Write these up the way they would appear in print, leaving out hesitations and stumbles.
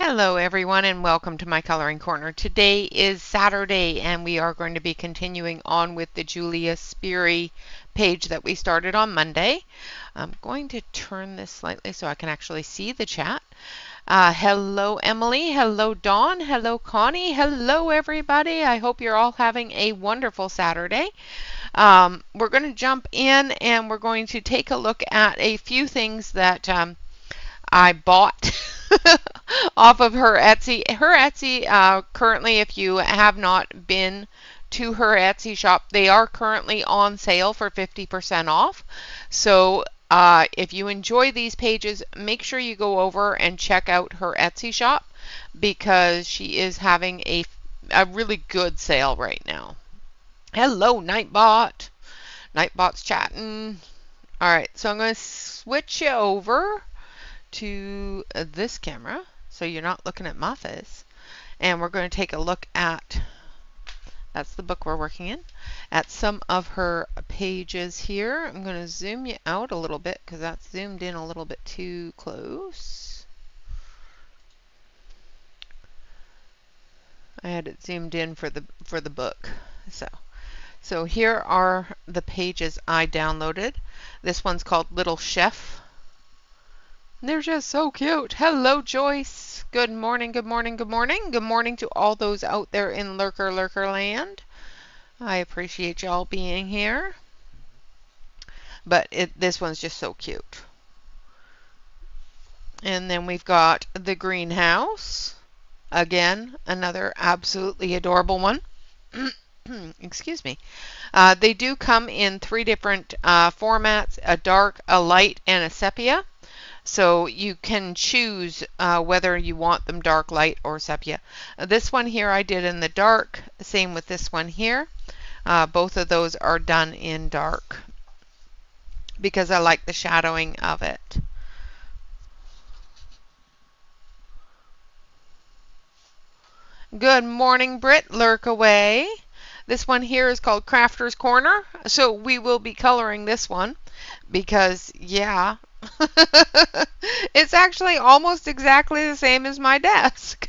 Hello everyone and welcome to my coloring corner. Today is Saturday and we are going to be continuing on with the Julia Sperry page that we started on Monday. I'm going to turn this slightly so I can actually see the chat. Hello Emily, hello Dawn, hello Connie, hello everybody. I hope you're all having a wonderful Saturday. We're going to jump in and we're going to take a look at a few things that I bought off of her Etsy. Her Etsy, currently, if you have not been to her Etsy shop, they are currently on sale for 50% off. So if you enjoy these pages, make sure you go over and check out her Etsy shop because she is having a really good sale right now. Hello, Nightbot. Nightbot's chatting. All right, so I'm going to switch you over to this camera so you're not looking at my face, and we're going to take a look at, that's the book we're working in, at some of her pages here. I'm going to zoom you out a little bit because that's zoomed in a little bit too close. I had it zoomed in for the book. So here are the pages I downloaded. This one's called Little Chef. They're just so cute. Hello, Joyce. Good morning, good morning, good morning. Good morning to all those out there in Lurker land. I appreciate y'all being here. But this one's just so cute. And then we've got the greenhouse. Again, another absolutely adorable one. Excuse me. They do come in 3 different formats, a dark, a light, and a sepia. So you can choose whether you want them dark, light, or sepia. This one here I did in the dark. Same with this one here. Both of those are done in dark because I like the shadowing of it. Good morning, Britt. Lurk away. This one here is called Crafter's Corner. So we will be coloring this one because, yeah, it's actually almost exactly the same as my desk.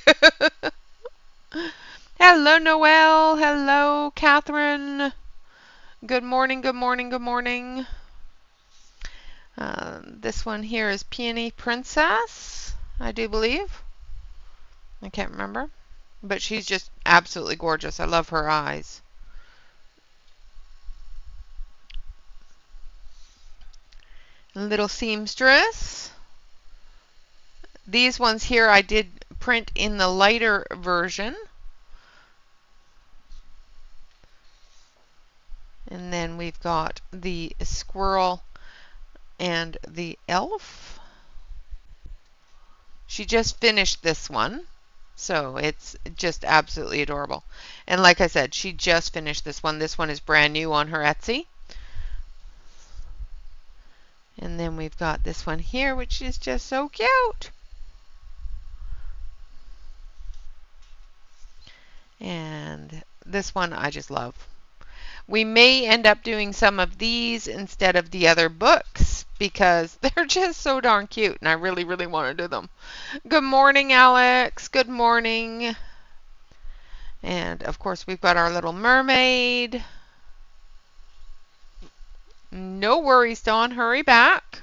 Hello, Noelle. Hello, Catherine. Good morning, good morning, good morning. This one here is Peony Princess, I do believe. I can't remember. But she's just absolutely gorgeous. I love her eyes. Little Seamstress. These ones here I did print in the lighter version. And then we've got the squirrel and the elf. She just finished this one, so it's just absolutely adorable. And like I said, she just finished this one. This one is brand new on her Etsy. And then we've got this one here, which is just so cute. And this one I just love. We may end up doing some of these instead of the other books because they're just so darn cute and I really, really want to do them. Good morning, Alex. Good morning. And of course we've got our little mermaid. No worries, Dawn. Hurry back.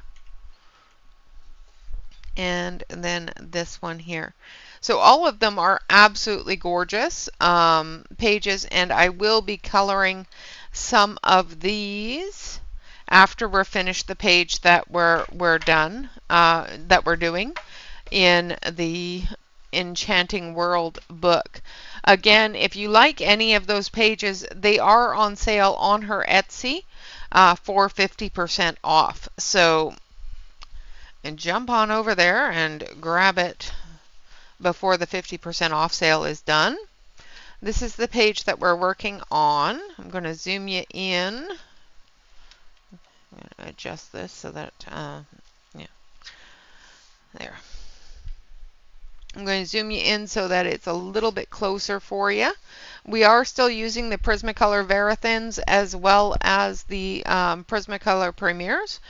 And then this one here. So all of them are absolutely gorgeous pages, and I will be coloring some of these after we're finished the page that we're done, that we're doing in the Enchanting World book. Again, if you like any of those pages, they are on sale on her Etsy for 50% off. So and jump on over there and grab it before the 50% off sale is done. This is the page that we're working on. I'm going to zoom you in. I'm going to adjust this so that, yeah, there. I'm going to zoom you in so that it's a little bit closer for you. We are still using the Prismacolor Verithins as well as the Prismacolor Premiers.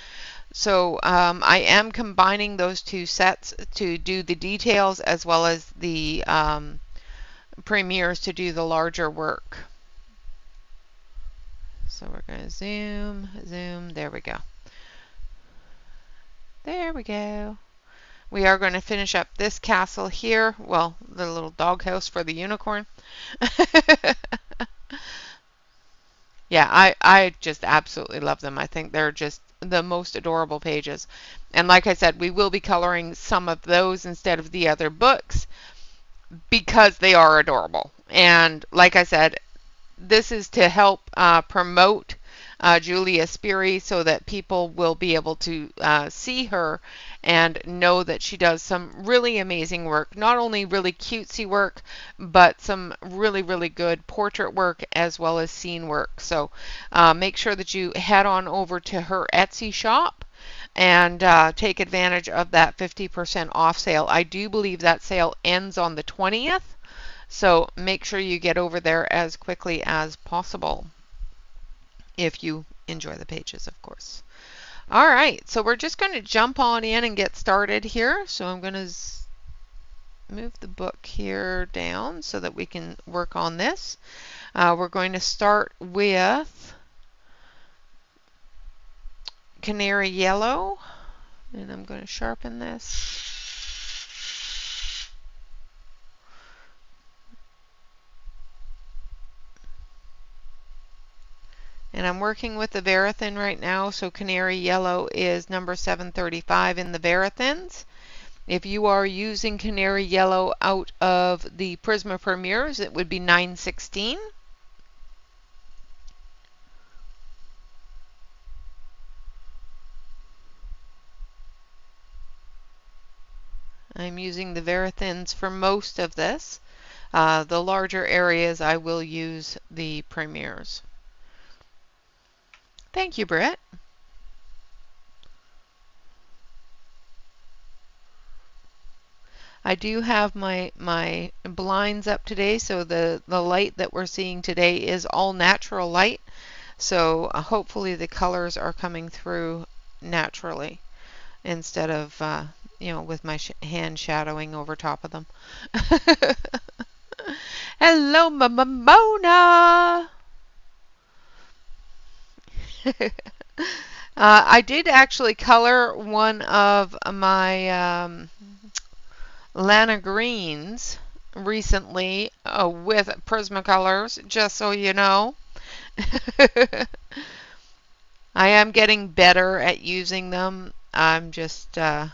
So I am combining those two sets to do the details as well as the premieres to do the larger work. So we're going to zoom, zoom, there we go. There we go. We are going to finish up this castle here. Well, the little doghouse for the unicorn. Yeah, I just absolutely love them. I think they're just the most adorable pages. And like I said, we will be coloring some of those instead of the other books because they are adorable. And like I said, this is to help promote Julia Sperry so that people will be able to see her and know that she does some really amazing work. Not only really cutesy work, but some really, really good portrait work as well as scene work. So make sure that you head on over to her Etsy shop and take advantage of that 50% off sale. I do believe that sale ends on the 20th. So make sure you get over there as quickly as possible if you enjoy the pages, of course. All right, so we're just going to jump on in and get started here. So I'm going to move the book here down so that we can work on this. We're going to start with Canary Yellow, and I'm going to sharpen this. And I'm working with the Verithin right now, so Canary Yellow is number 735 in the Verithins. If you are using Canary Yellow out of the Prisma Premieres, it would be 916. I'm using the Verithins for most of this. The larger areas I will use the Premieres. Thank you, Britt. I do have my blinds up today, so the light that we're seeing today is all natural light. So hopefully the colors are coming through naturally instead of, you know, with my hand shadowing over top of them. Hello, Mona! I did actually color one of my Lana Greens recently with Prismacolors, just so you know. I am getting better at using them. I'm just, I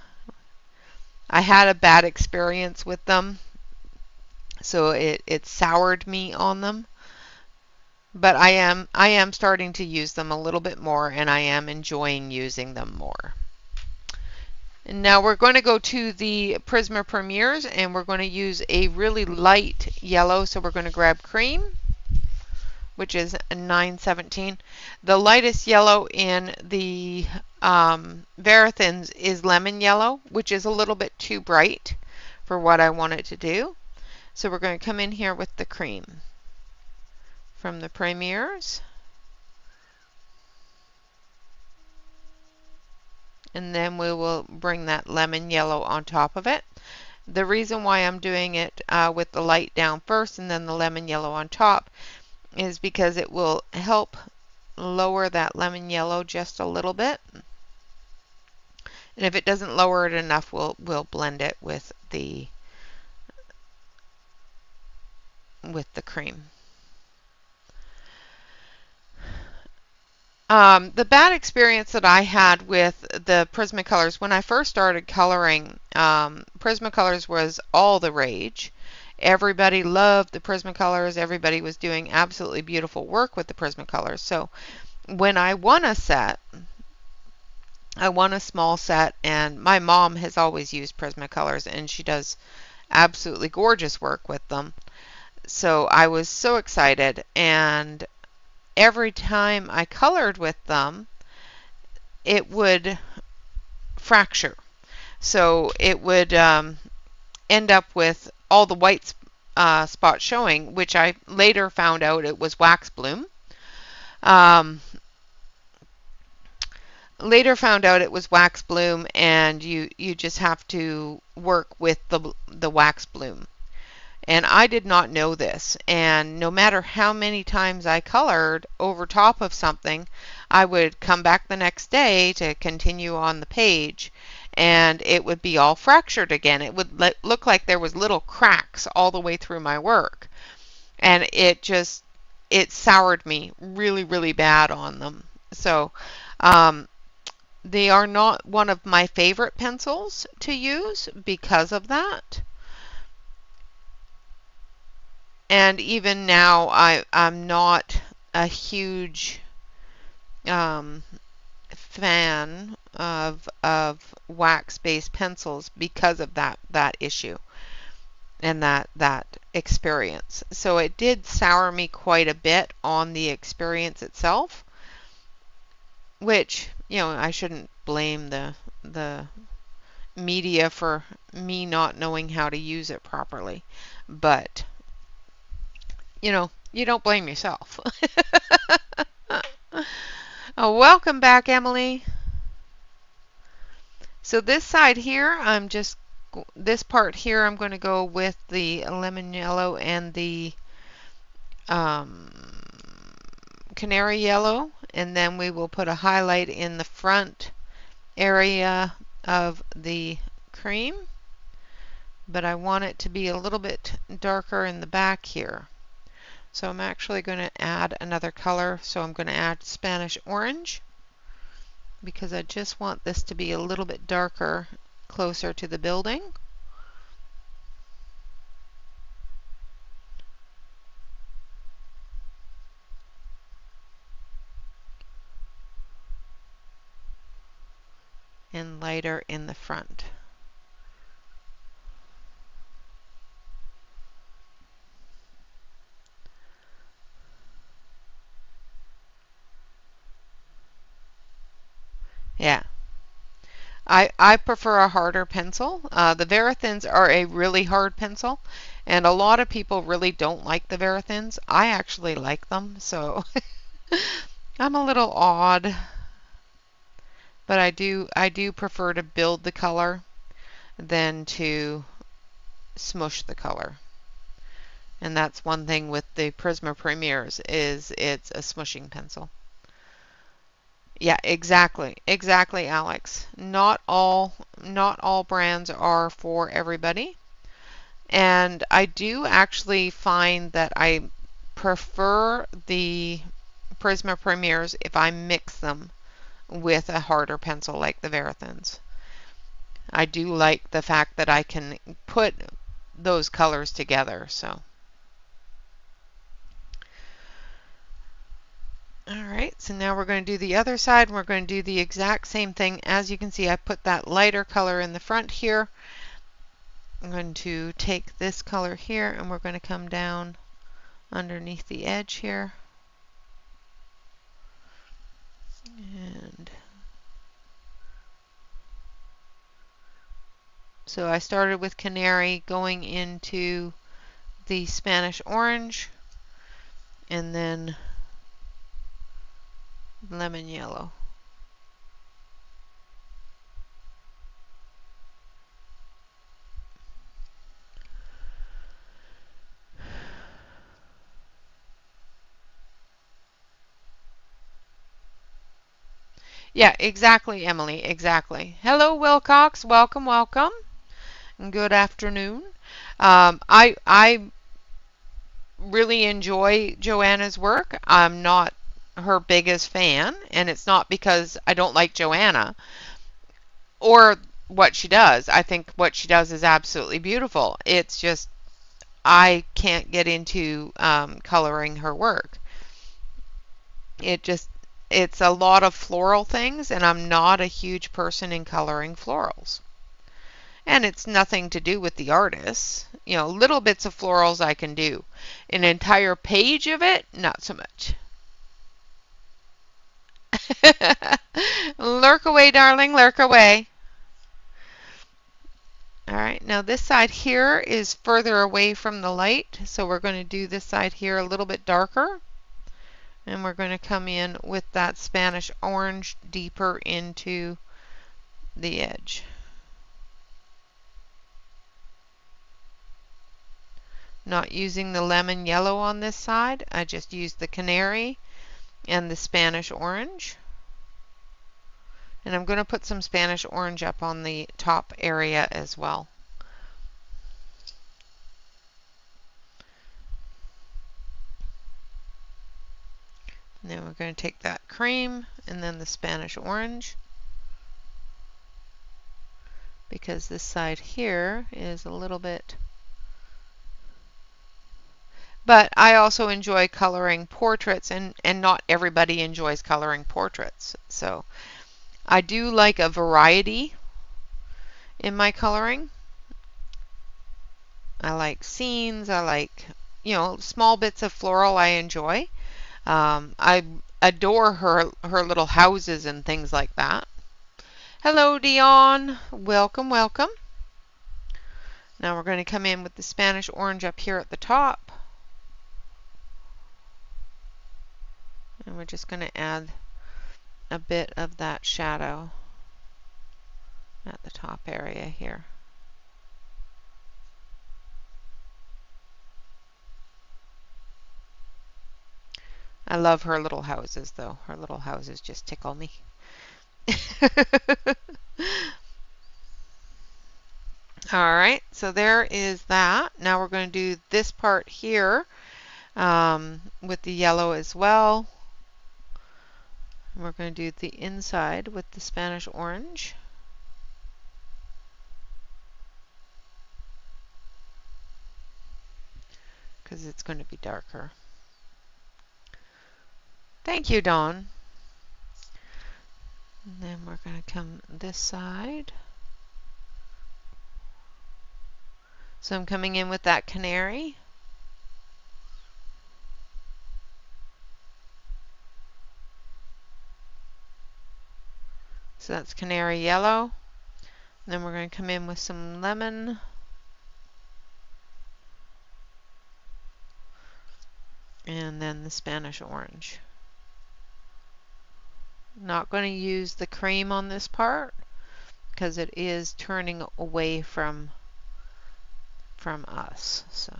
had a bad experience with them, so it soured me on them. But I am starting to use them a little bit more, and I am enjoying using them more. And now we're going to go to the Prisma Premieres, and we're going to use a really light yellow. So we're going to grab Cream, which is 917. The lightest yellow in the Verithins is Lemon Yellow, which is a little bit too bright for what I want it to do. So we're going to come in here with the Cream from the Premieres. And then we will bring that lemon yellow on top of it. The reason why I'm doing it with the light down first and then the lemon yellow on top is because it will help lower that lemon yellow just a little bit. And if it doesn't lower it enough, we'll blend it with the cream. The bad experience that I had with the Prismacolors, when I first started coloring, Prismacolors was all the rage. Everybody loved the Prismacolors. Everybody was doing absolutely beautiful work with the Prismacolors. So when I won a set, I won a small set, and my mom has always used Prismacolors, and she does absolutely gorgeous work with them. So I was so excited, and every time I colored with them, it would fracture. So it would end up with all the white spots showing, which I later found out it was wax bloom. later found out it was wax bloom, and you just have to work with the wax bloom. And I did not know this, and no matter how many times I colored over top of something, I would come back the next day to continue on the page, and it would be all fractured again. It would look like there was little cracks all the way through my work, and it soured me really, really bad on them. So they are not one of my favorite pencils to use because of that. And even now, I'm not a huge fan of wax-based pencils because of that issue and that experience. So it did sour me quite a bit on the experience itself, which, I shouldn't blame the media for me not knowing how to use it properly, but you don't blame yourself. Oh, welcome back, Emily. So this side here, this part here, I'm going to go with the lemon yellow and the canary yellow, and then we will put a highlight in the front area of the cream, but I want it to be a little bit darker in the back here. So I'm actually going to add another color. So I'm going to add Spanish orange because I just want this to be a little bit darker closer to the building. And lighter in the front. Yeah. I prefer a harder pencil. The Verathins are a really hard pencil, and a lot of people really don't like the Verathins. I actually like them, so I'm a little odd, but I do prefer to build the color than to smush the color. And that's one thing with the Prisma Premiers is it's a smushing pencil. Yeah, exactly. Exactly, Alex. Not all brands are for everybody. And I do actually find that I prefer the Prisma Premiers if I mix them with a harder pencil like the Verathins. I do like the fact that I can put those colors together, so. Alright, so now we're going to do the other side, and we're going to do the exact same thing. As you can see, I put that lighter color in the front here. I'm going to take this color here, and we're going to come down underneath the edge here. And so I started with canary, going into the Spanish orange, and then lemon yellow. Yeah, exactly, Emily, exactly. Hello, Wilcox. Welcome, welcome. And good afternoon. I really enjoy Joanna's work. I'm not her biggest fan, and it's not because I don't like Joanna or what she does. I think what she does is absolutely beautiful. It's just I can't get into coloring her work. It's a lot of floral things, and I'm not a huge person in coloring florals. And it's nothing to do with the artists. Little bits of florals I can do. An entire page of it, not so much. Lurk away, darling, lurk away. All right, now this side here is further away from the light, so we're going to do this side here a little bit darker. And we're going to come in with that Spanish orange deeper into the edge. Not using the lemon yellow on this side, I just used the canary and the Spanish orange. And I'm going to put some Spanish orange up on the top area as well. And then we're going to take that cream and then the Spanish orange, because this side here is a little bit. But I also enjoy coloring portraits, and not everybody enjoys coloring portraits. So I do like a variety in my coloring. I like scenes, I like, small bits of floral I enjoy. I adore her little houses and things like that. Hello, Dion. Welcome, welcome. Now we're going to come in with the Spanish orange up here at the top. And we're just going to add a bit of that shadow at the top area here. I love her little houses, though. Her little houses just tickle me. Alright, so there is that. Now we're going to do this part here with the yellow as well. We're going to do the inside with the Spanish orange. Because it's going to be darker. Thank you, Dawn. And then we're going to come this side. So I'm coming in with that canary. So that's canary yellow. And then we're going to come in with some lemon. And then the Spanish orange. Not going to use the cream on this part because it is turning away from us. So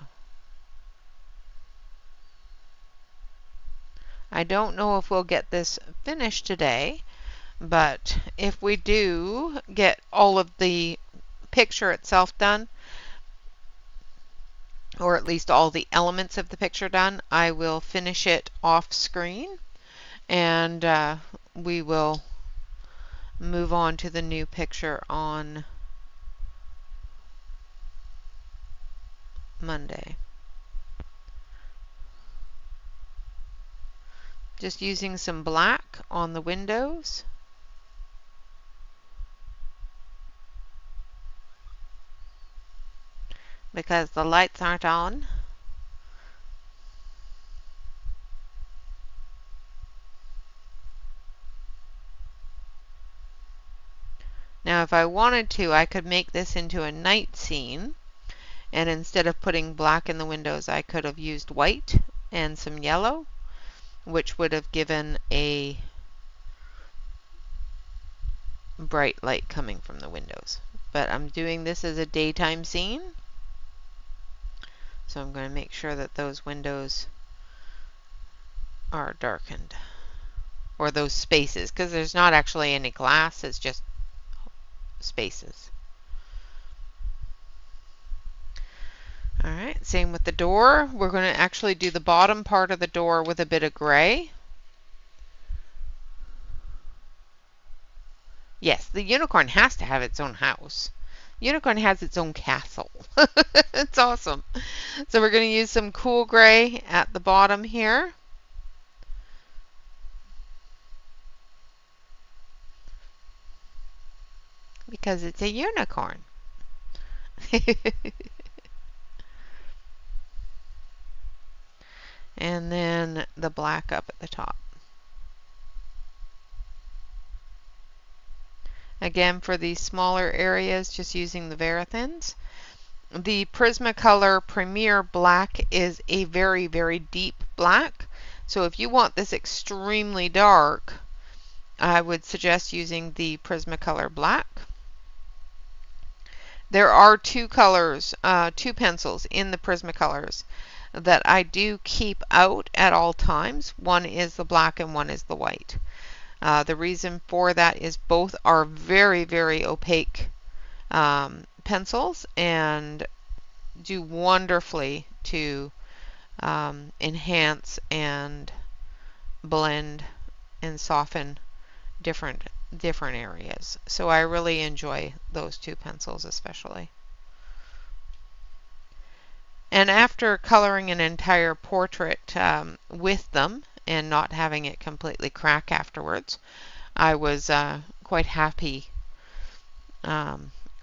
I don't know if we'll get this finished today, but if we do get all of the picture itself done, or at least all the elements of the picture done, I will finish it off screen, and we will move on to the new picture on Monday. Just using some black on the windows. Because the lights aren't on. Now if I wanted to, I could make this into a night scene, and instead of putting black in the windows, I could have used white and some yellow, which would have given a bright light coming from the windows. But I'm doing this as a daytime scene, so I'm going to make sure that those windows are darkened, or those spaces, because there's not actually any glass, it's just spaces. Alright, same with the door. We're going to actually do the bottom part of the door with a bit of gray. Yes, the unicorn has to have its own house. Unicorn has its own castle. It's awesome. So we're going to use some cool gray at the bottom here. Because it's a unicorn. And then the black up at the top. Again, for these smaller areas, just using the Varathins. The Prismacolor Premier Black is a very, very deep black, So if you want this extremely dark, I would suggest using the Prismacolor Black. There are two colors, two pencils in the Prismacolors that I do keep out at all times. One is the black and one is the white. The reason for that is both are very, very opaque pencils and do wonderfully to enhance and blend and soften different areas. So I really enjoy those two pencils especially. And after coloring an entire portrait with them and not having it completely crack afterwards, I was quite happy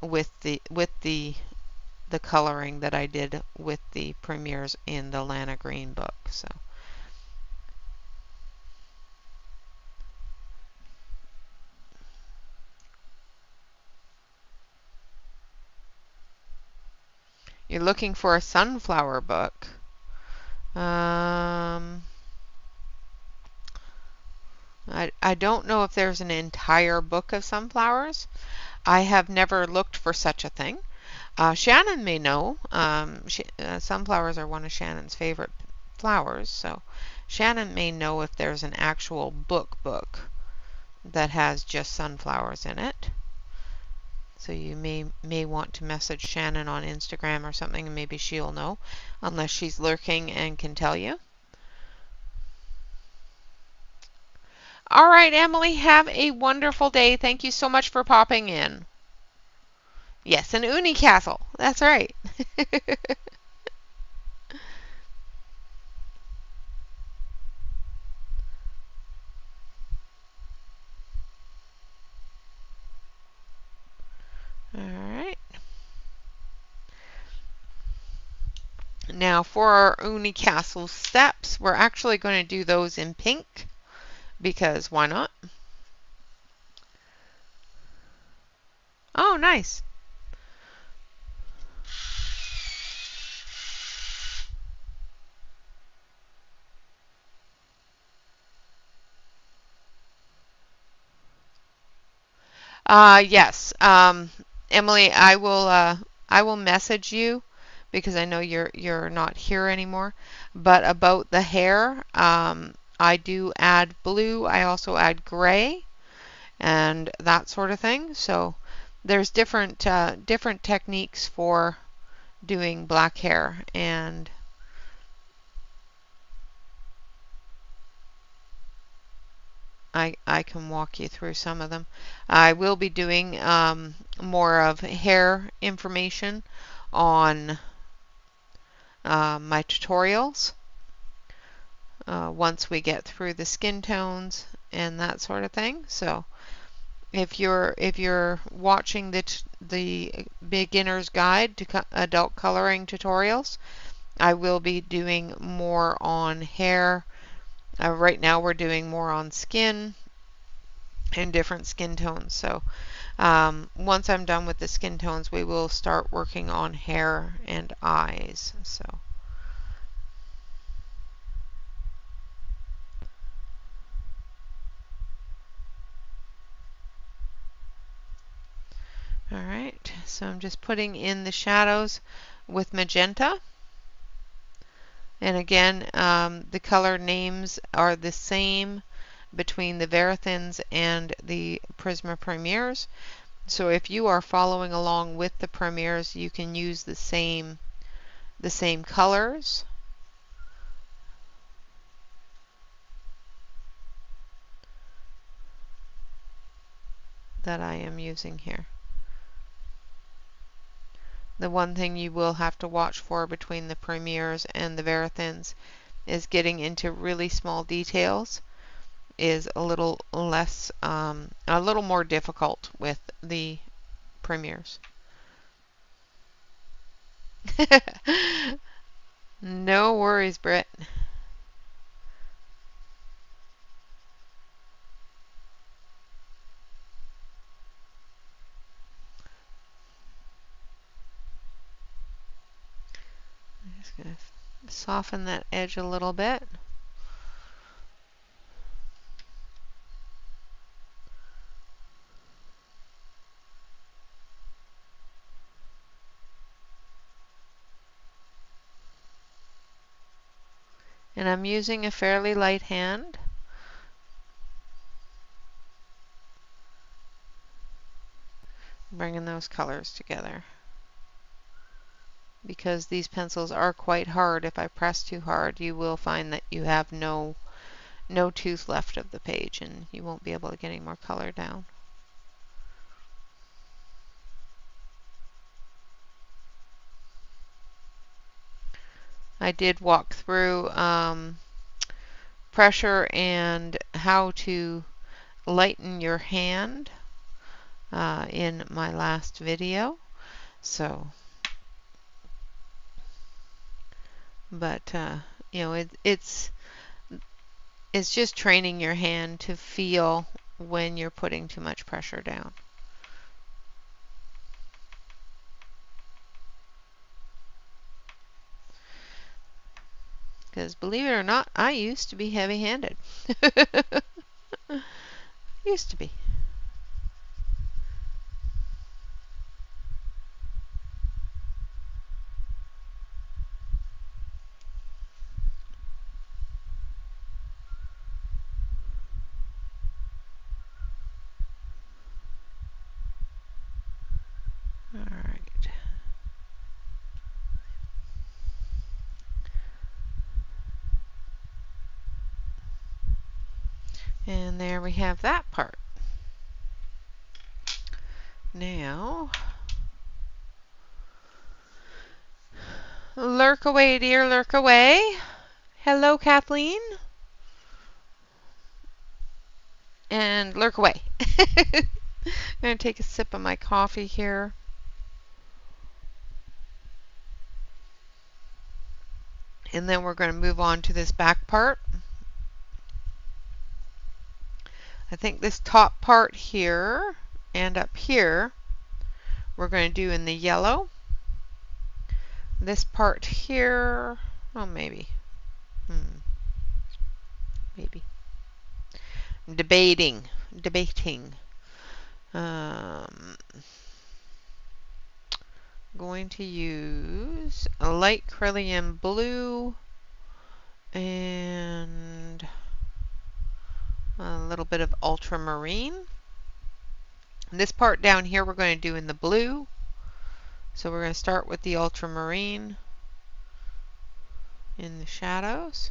with the coloring that I did with the premieres in the Lana Green book. So you're looking for a sunflower book. I don't know if there's an entire book of sunflowers. I have never looked for such a thing. Shannon may know. Sunflowers are one of Shannon's favorite flowers, so Shannon may know if there's an actual book that has just sunflowers in it. So you may want to message Shannon on Instagram or something, and maybe she'll know, unless she's lurking and can tell you. All right, Emily, have a wonderful day. Thank you so much for popping in. Yes, an Uni Castle. That's right. All right. Now for our Uni Castle steps, we're actually going to do those in pink because why not? Oh, nice. Yes. Emily, I will message you because I know you're not here anymore. But about the hair, I do add blue. I also add gray and that sort of thing. So there's different techniques for doing black hair, and I can walk you through some of them. I will be doing more of hair information on my tutorials once we get through the skin tones and that sort of thing. So if you're watching the beginner's guide to adult coloring tutorials, I will be doing more on hair. Right now we're doing more on skin and different skin tones. So once I'm done with the skin tones, we will start working on hair and eyes. So all right, so I'm just putting in the shadows with magenta. And again, the color names are the same between the Verithins and the Prisma Premieres. So if you are following along with the Premieres, you can use the same colors. That I am using here. The one thing you will have to watch for between the Premieres and the Verithins is getting into really small details is a little less, a little more difficult with the Premieres. No worries, Britt. I'm just going to soften that edge a little bit. And I'm using a fairly light hand. Bringing those colors together. Because these pencils are quite hard, if I press too hard, you will find that you have no tooth left of the page, and you won't be able to get any more color down. I did walk through pressure and how to lighten your hand in my last video. So, but you know, it's just training your hand to feel when you're putting too much pressure down. Because believe it or not, I used to be heavy-handed. Used to be. All right. And there we have that part. Now, lurk away, dear, lurk away. Hello, Kathleen. And lurk away. I'm going to take a sip of my coffee here. And then we're going to move on to this back part. I think this top part here and up here we're going to do in the yellow. This part here, oh maybe. Maybe. I'm debating. Going to use a light Cerulean blue and a little bit of ultramarine. This part down here we're going to do in the blue. So we're going to start with the ultramarine in the shadows.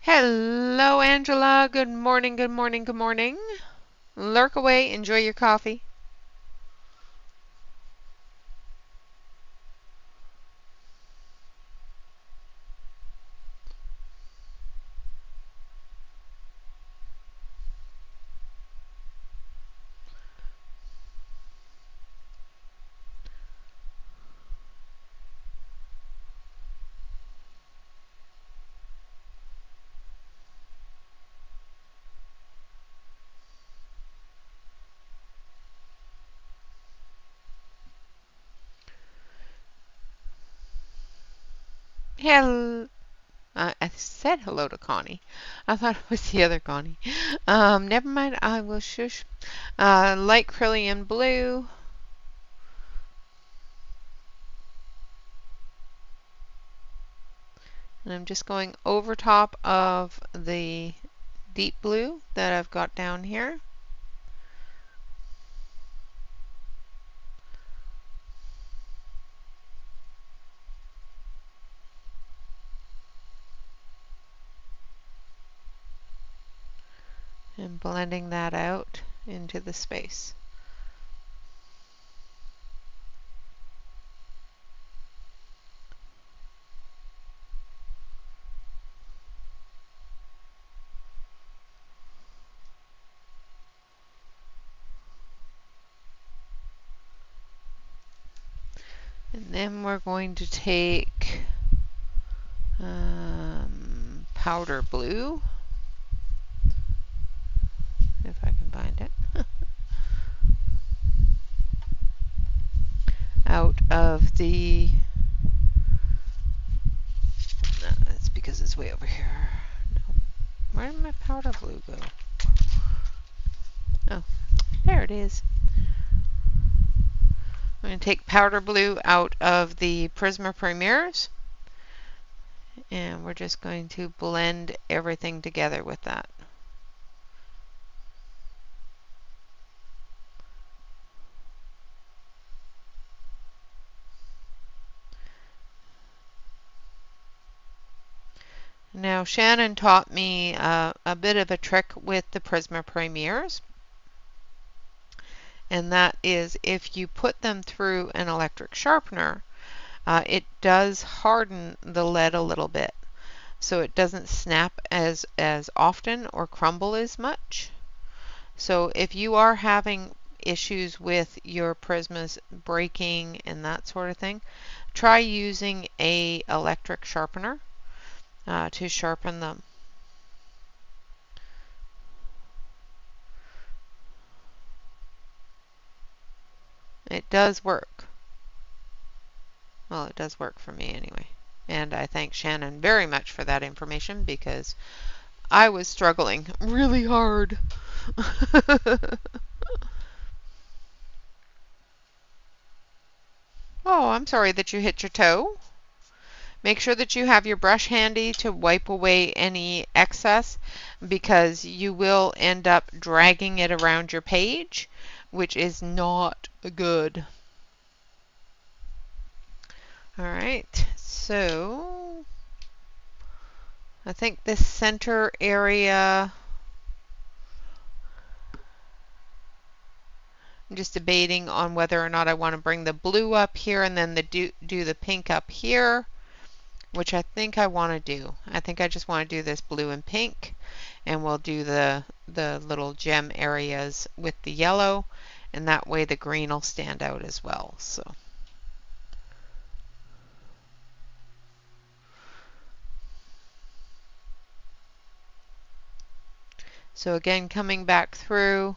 Hello, Angela. Good morning, good morning, good morning. Lurk away. Enjoy your coffee. Hello. I said hello to Connie. I thought it was the other Connie. Never mind. I will shush. Light Cerulean blue. And I'm just going over top of the deep blue that I've got down here. And blending that out into the space. And then we're going to take powder blue, if I can find it, out of the was way over here. No. Where did my powder blue go? Oh, there it is. I'm going to take powder blue out of the Prisma Premiers, and we're just going to blend everything together with that. Now Shannon taught me a bit of a trick with the Prisma Premiers, and that is if you put them through an electric sharpener, it does harden the lead a little bit, so it doesn't snap as often or crumble as much. So if you are having issues with your prismas breaking and that sort of thing, try using a electric sharpener to sharpen them. It does work. Well, it does work for me anyway. And I thank Shannon very much for that information because I was struggling really hard. Oh, I'm sorry that you hit your toe. Make sure that you have your brush handy to wipe away any excess because you will end up dragging it around your page, which is not good. All right, so I think this center area, I'm just debating on whether or not I want to bring the blue up here and then do the pink up here, which I think I want to do. I think I just want to do this blue and pink, and we'll do the little gem areas with the yellow, and that way the green will stand out as well. So again, coming back through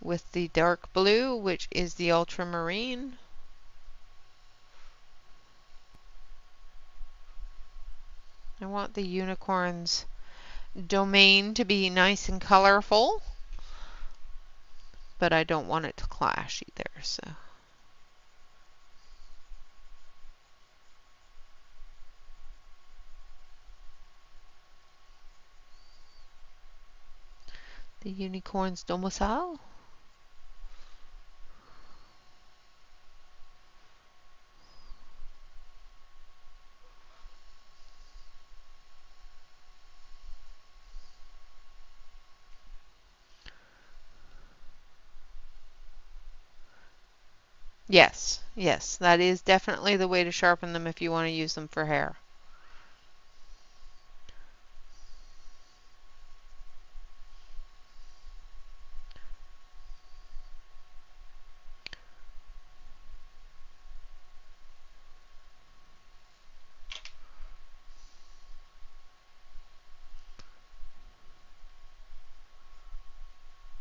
with the dark blue, which is the ultramarine. I want the unicorn's domain to be nice and colorful, but I don't want it to clash either. So the unicorn's domicile. Yes, yes, that is definitely the way to sharpen them if you want to use them for hair.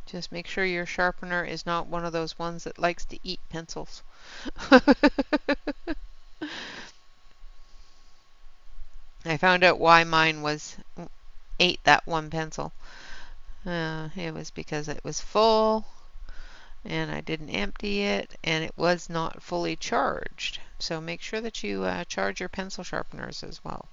Just make sure your sharpener is not one of those ones that likes to eat pencils. I found out why mine ate that one pencil. It was because it was full and I didn't empty it and it was not fully charged. So make sure that you charge your pencil sharpeners as well.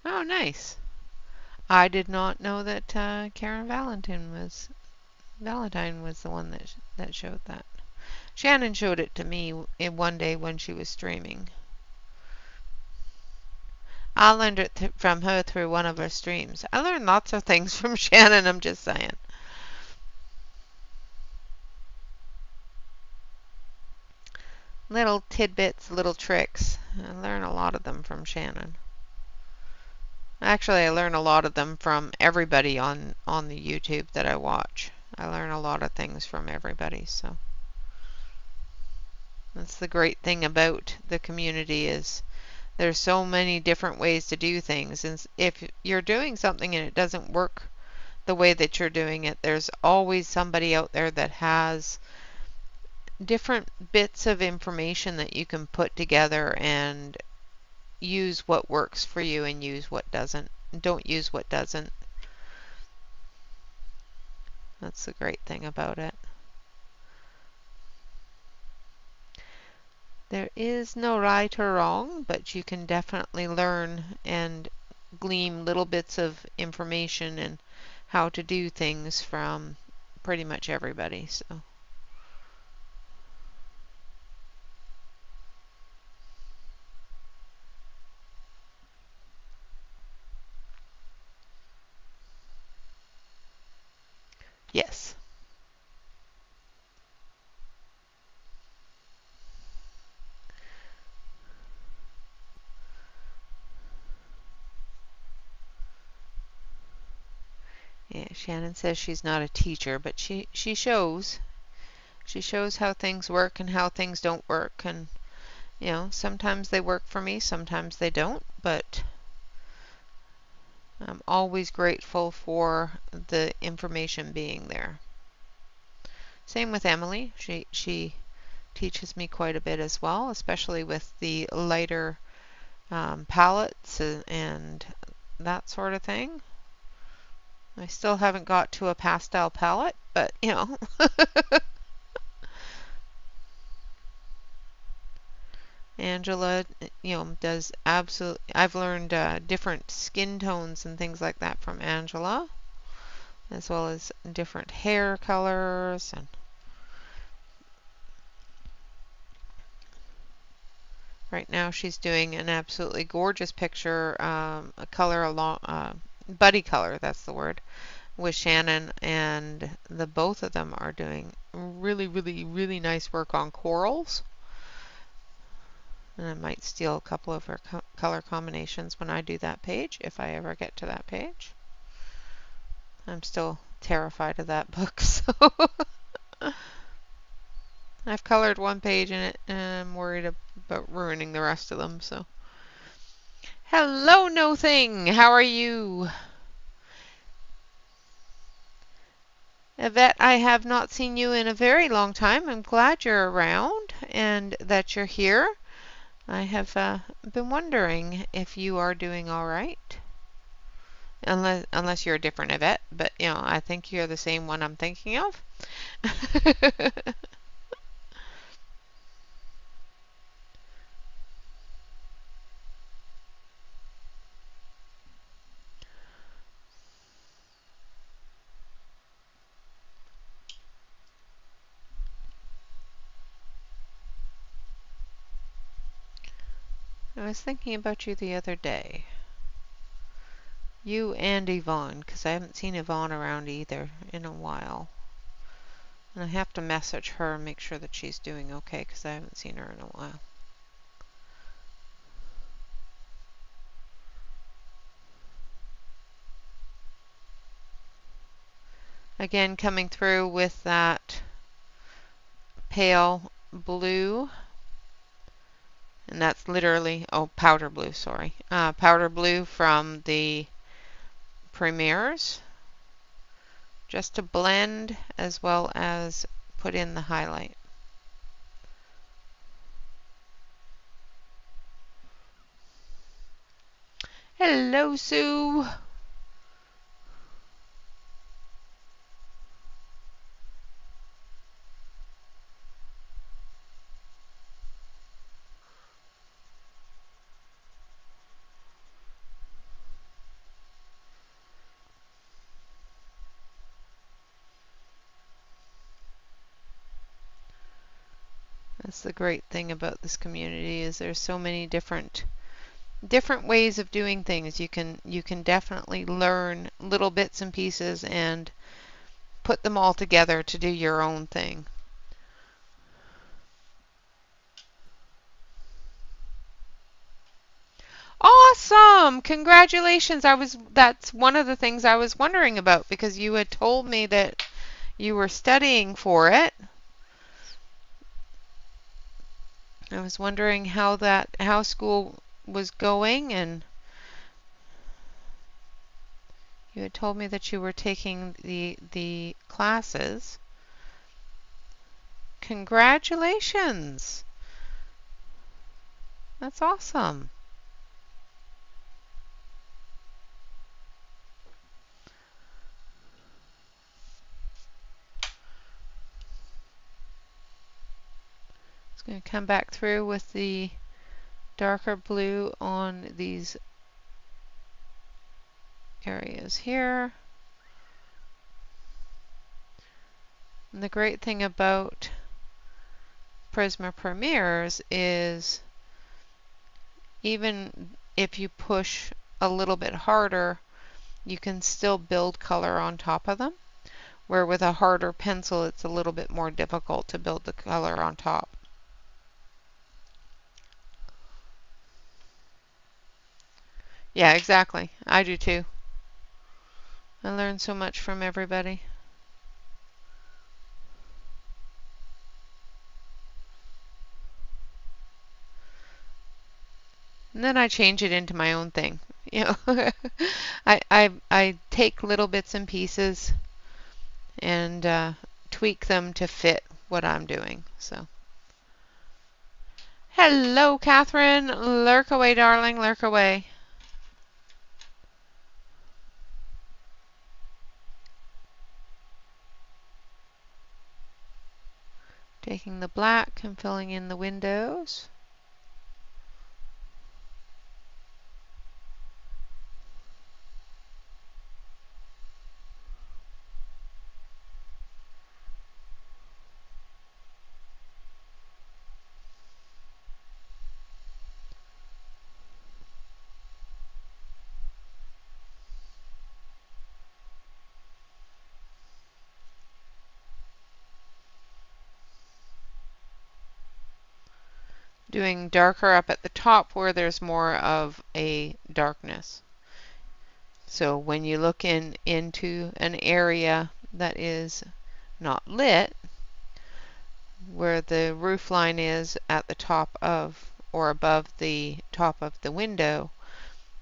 Oh, nice. I did not know that Karen Valentine was the one that showed that. Shannon showed it to me in one day when she was streaming. I learned it from her through one of her streams. I learned lots of things from Shannon, I'm just saying. Little tidbits, little tricks. I learn a lot of them from Shannon. Actually, I learn a lot of them from everybody on the YouTube that I watch. I learn a lot of things from everybody, so that's the great thing about the community is there's so many different ways to do things, and if you're doing something and it doesn't work the way that you're doing it, there's always somebody out there that has different bits of information that you can put together and use what works for you and use what doesn't. Don't use what doesn't. That's the great thing about it. There is no right or wrong, but you can definitely learn and glean little bits of information and how to do things from pretty much everybody. So yes. Yeah, Shannon says she's not a teacher, but she shows. She shows how things work and how things don't work, and you know, sometimes they work for me, sometimes they don't, but I'm always grateful for the information being there. Same with Emily. She teaches me quite a bit as well, especially with the lighter palettes and that sort of thing. I still haven't got to a pastel palette, but you know. Angela, you know, does absolutely. I've learned different skin tones and things like that from Angela, as well as different hair colors. And right now she's doing an absolutely gorgeous picture, a color along, buddy color, that's the word, with Shannon, and the both of them are doing really, really, really nice work on corals. And I might steal a couple of her color combinations when I do that page, if I ever get to that page. I'm still terrified of that book, so I've colored one page in it, and I'm worried about ruining the rest of them. So, hello, No Thing. How are you? Yvette, I have not seen you in a very long time. I'm glad you're around and that you're here. I have been wondering if you are doing all right. Unless you're a different Yvette, but you know, I think you're the same one I'm thinking of. I was thinking about you the other day. You and Yvonne, because I haven't seen Yvonne around either in a while. And I have to message her and make sure that she's doing okay, because I haven't seen her in a while. Again, coming through with that pale blue. And that's literally, oh, powder blue, sorry. Powder blue from the Premiers. Just to blend as well as put in the highlight. Hello, Sue. That's the great thing about this community is there's so many different ways of doing things. You can definitely learn little bits and pieces and put them all together to do your own thing. Awesome! Congratulations. That's one of the things I was wondering about because you had told me that you were studying for it. I was wondering how school was going, and you had told me that you were taking the classes. Congratulations. That's awesome. It's going to come back through with the darker blue on these areas here. And the great thing about Prisma Premiers is even if you push a little bit harder, you can still build color on top of them. Where with a harder pencil, it's a little bit more difficult to build the color on top. Yeah, exactly. I do too. I learn so much from everybody. And then I change it into my own thing. You know, I take little bits and pieces and tweak them to fit what I'm doing. So, hello, Catherine. Lurk away, darling. Lurk away. Taking the black and filling in the windows. Doing darker up at the top where there's more of a darkness. So when you look into an area that is not lit, where the roof line is at the top of or above the top of the window,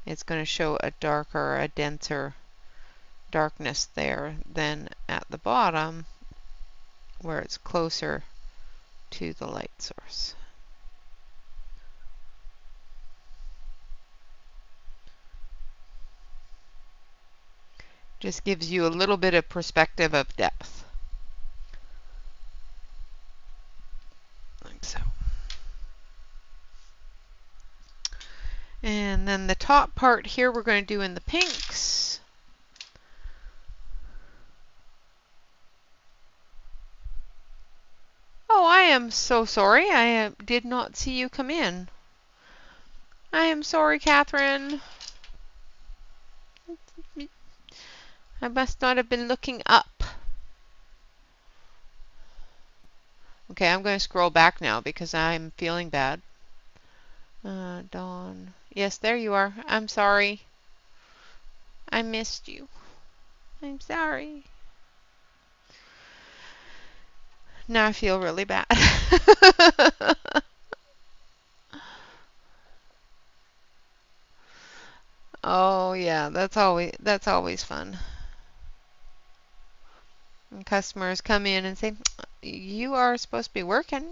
it's going to show a darker, a denser darkness there than at the bottom where it's closer to the light source. Just gives you a little bit of perspective of depth. Like so. And then the top part here we're going to do in the pinks. Oh, I am so sorry. I did not see you come in. I am sorry, Catherine. I must not have been looking up. Okay, I'm going to scroll back now because I'm feeling bad. Dawn. Yes, there you are. I'm sorry. I missed you. I'm sorry. Now I feel really bad. Oh yeah, that's always fun. And customers come in and say, "You are supposed to be working.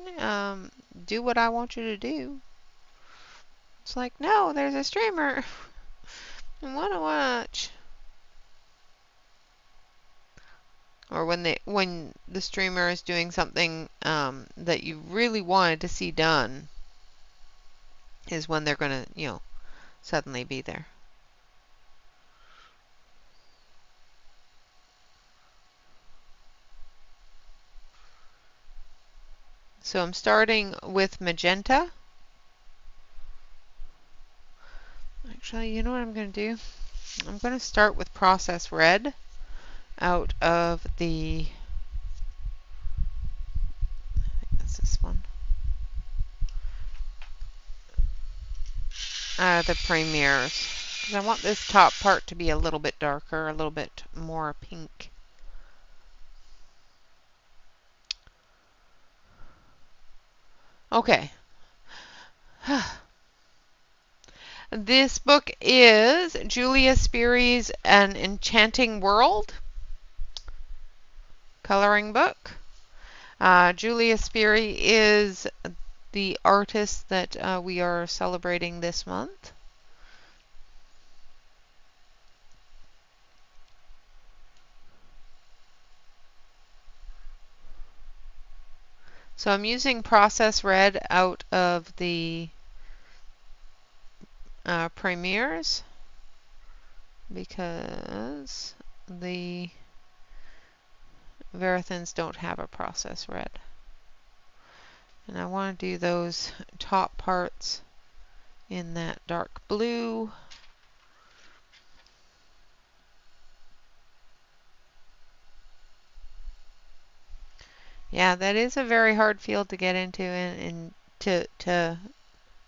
Do what I want you to do." It's like, no, there's a streamer. I want to watch. Or when the streamer is doing something that you really wanted to see done, is when they're gonna, suddenly be there. So I'm starting with magenta. Actually, you know what I'm going to do? I'm going to start with process red out of the, I think that's this one, the premieres. Because I want this top part to be a little bit darker, a little bit more pink. Okay. This book is Julia Sperry's An Enchanting World coloring book. Julia Sperry is the artist that we are celebrating this month. So I'm using Process Red out of the premieres because the Verithins don't have a Process Red. And I want to do those top parts in that dark blue. Yeah, that is a very hard field to get into, and to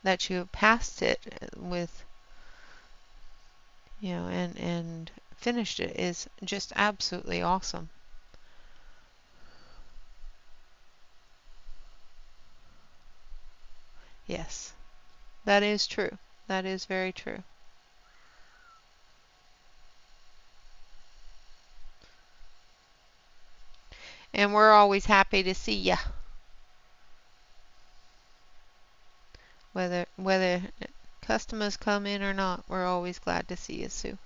that you passed it with, you know, and finished it is just absolutely awesome. Yes, that is true. That is very true. And we're always happy to see ya. Whether customers come in or not, we're always glad to see you, Sue.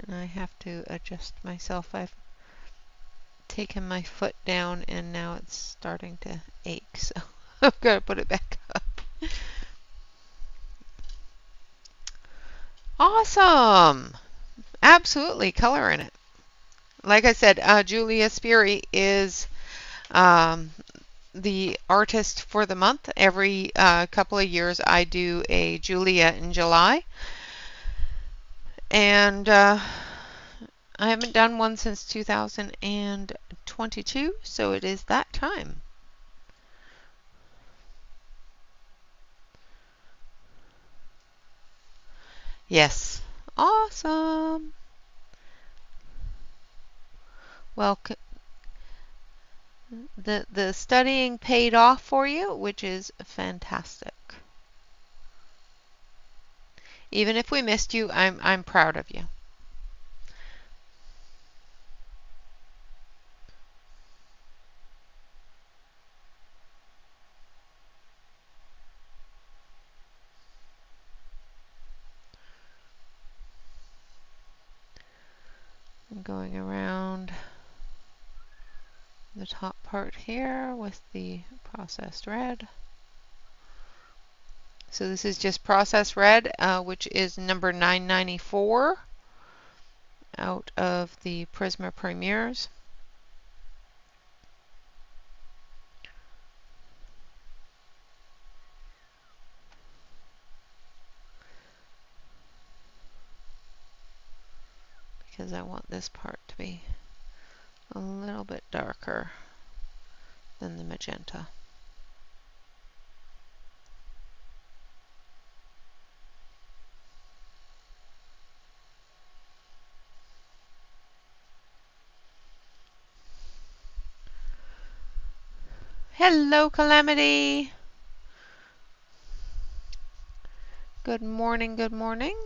And I have to adjust myself. I've taken my foot down and now it's starting to ache, so I've got to put it back up. Awesome! Absolutely coloring it. Like I said, Julia Sperry is the artist for the month. Every couple of years I do a Julia in July. And I haven't done one since 2022, so it is that time. Yes. Awesome. Well, the studying paid off for you, which is fantastic. Even if we missed you, I'm proud of you. I'm going around the top part here with the processed red. So this is just processed red, which is number 994 out of the Prisma Premieres. Because I want this part to be a little bit darker than the magenta. Hello, Calamity. Good morning, good morning.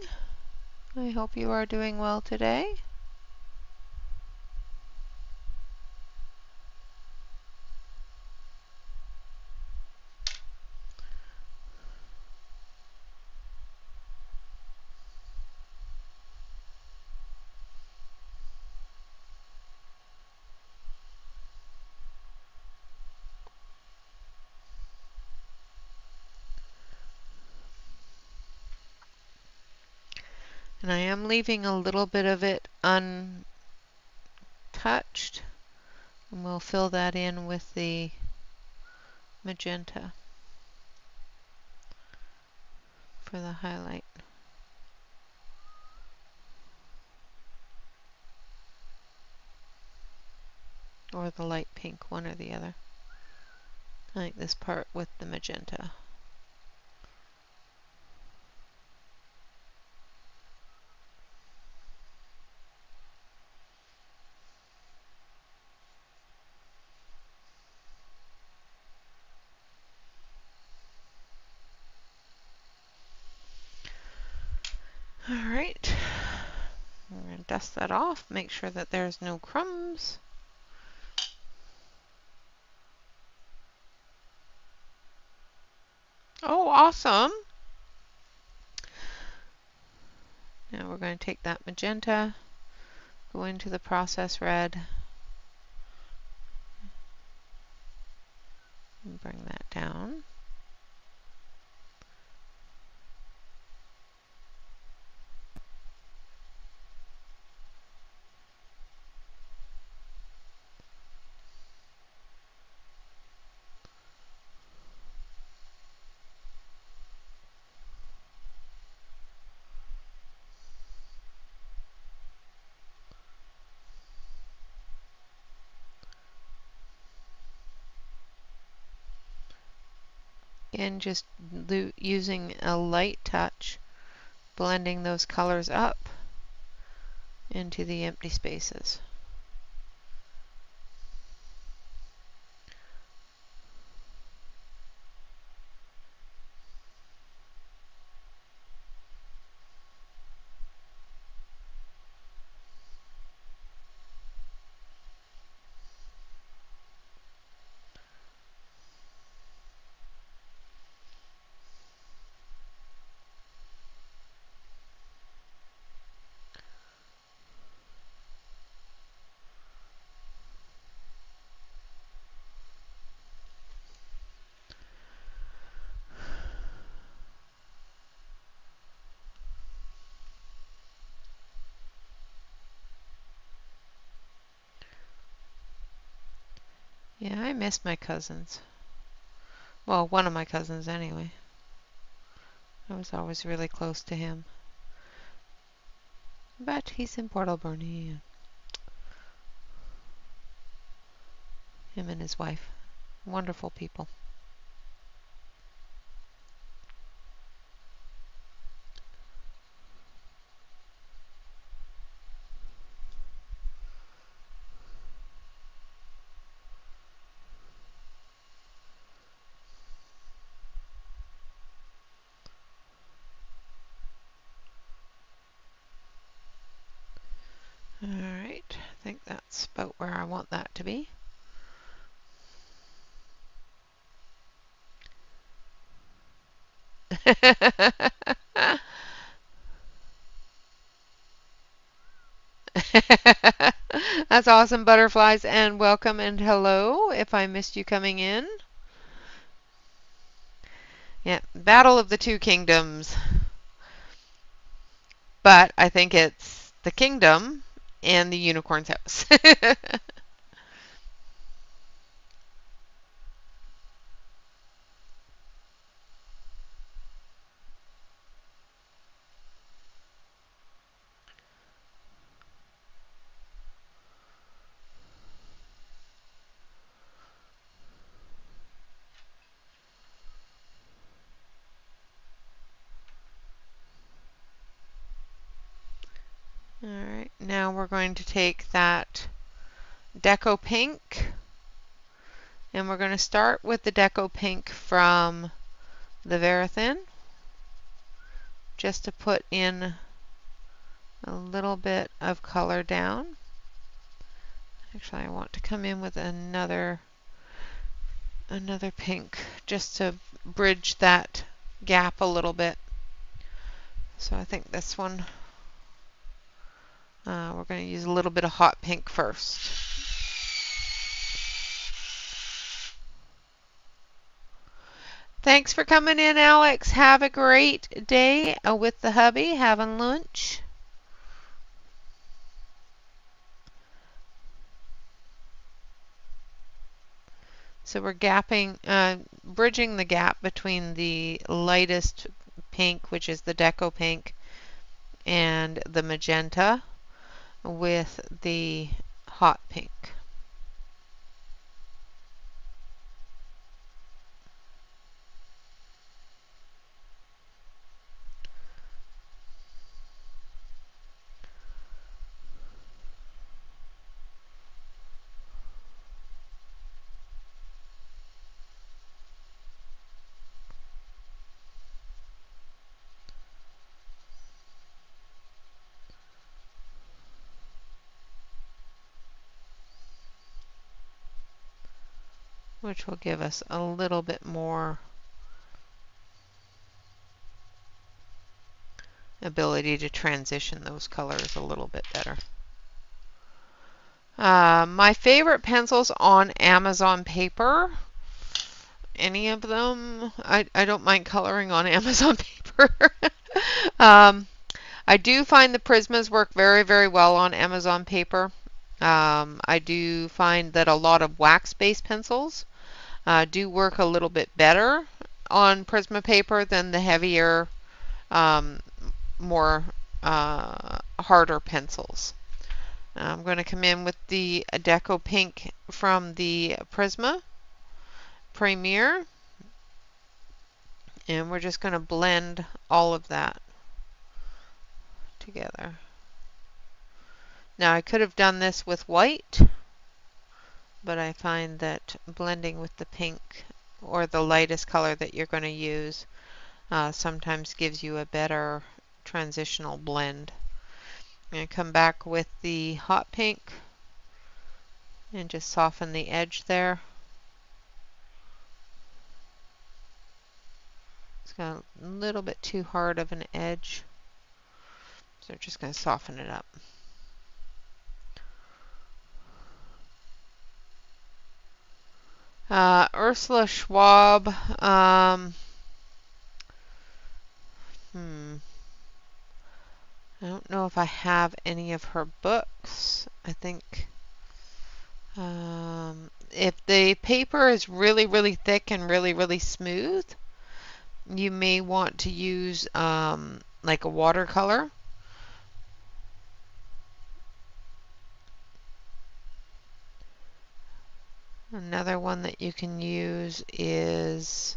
I hope you are doing well today. And I am leaving a little bit of it untouched. And we'll fill that in with the magenta. for the highlight. Or the light pink, one or the other. I like this part with the magenta. Alright, I'm going to dust that off, make sure that there's no crumbs. Oh, awesome! Now we're going to take that magenta, go into the process red, and bring that down. And just using a light touch, blending those colors up into the empty spaces. Yeah, I miss my cousins. Well, one of my cousins anyway. I was always really close to him. But he's in Port Alberni. Him and his wife. Wonderful people. Alright, I think that's about where I want that to be. That's awesome, butterflies, and welcome and hello if I missed you coming in. Yeah, Battle of the Two Kingdoms. But I think it's the kingdom and the unicorn's house. Alright, now we're going to take that Deco Pink, and we're going to start with the Deco Pink from the Verithin, just to put in a little bit of color down. Actually, I want to come in with another pink, just to bridge that gap a little bit. So I think this one, we're going to use a little bit of hot pink first. Thanks for coming in, Alex. Have a great day with the hubby, having lunch. So we're bridging the gap between the lightest pink, which is the Deco Pink, and the magenta with the hot pink. Which will give us a little bit more ability to transition those colors a little bit better. My favorite pencils on Amazon paper, any of them, I don't mind coloring on Amazon paper. I do find the Prismas work very, very well on Amazon paper. I do find that a lot of wax-based pencils do work a little bit better on Prisma paper than the heavier, more harder pencils. I'm going to come in with the Deco Pink from the Prisma Premier, and we're just going to blend all of that together. Now I could have done this with white, but I find that blending with the pink or the lightest color that you're going to use sometimes gives you a better transitional blend. I'm going to come back with the hot pink and just soften the edge there. It's got a little bit too hard of an edge, so we're just going to soften it up. Ursula Schwab. I don't know if I have any of her books. I think if the paper is really, really thick and really, really smooth, you may want to use like a watercolor. Another one that you can use is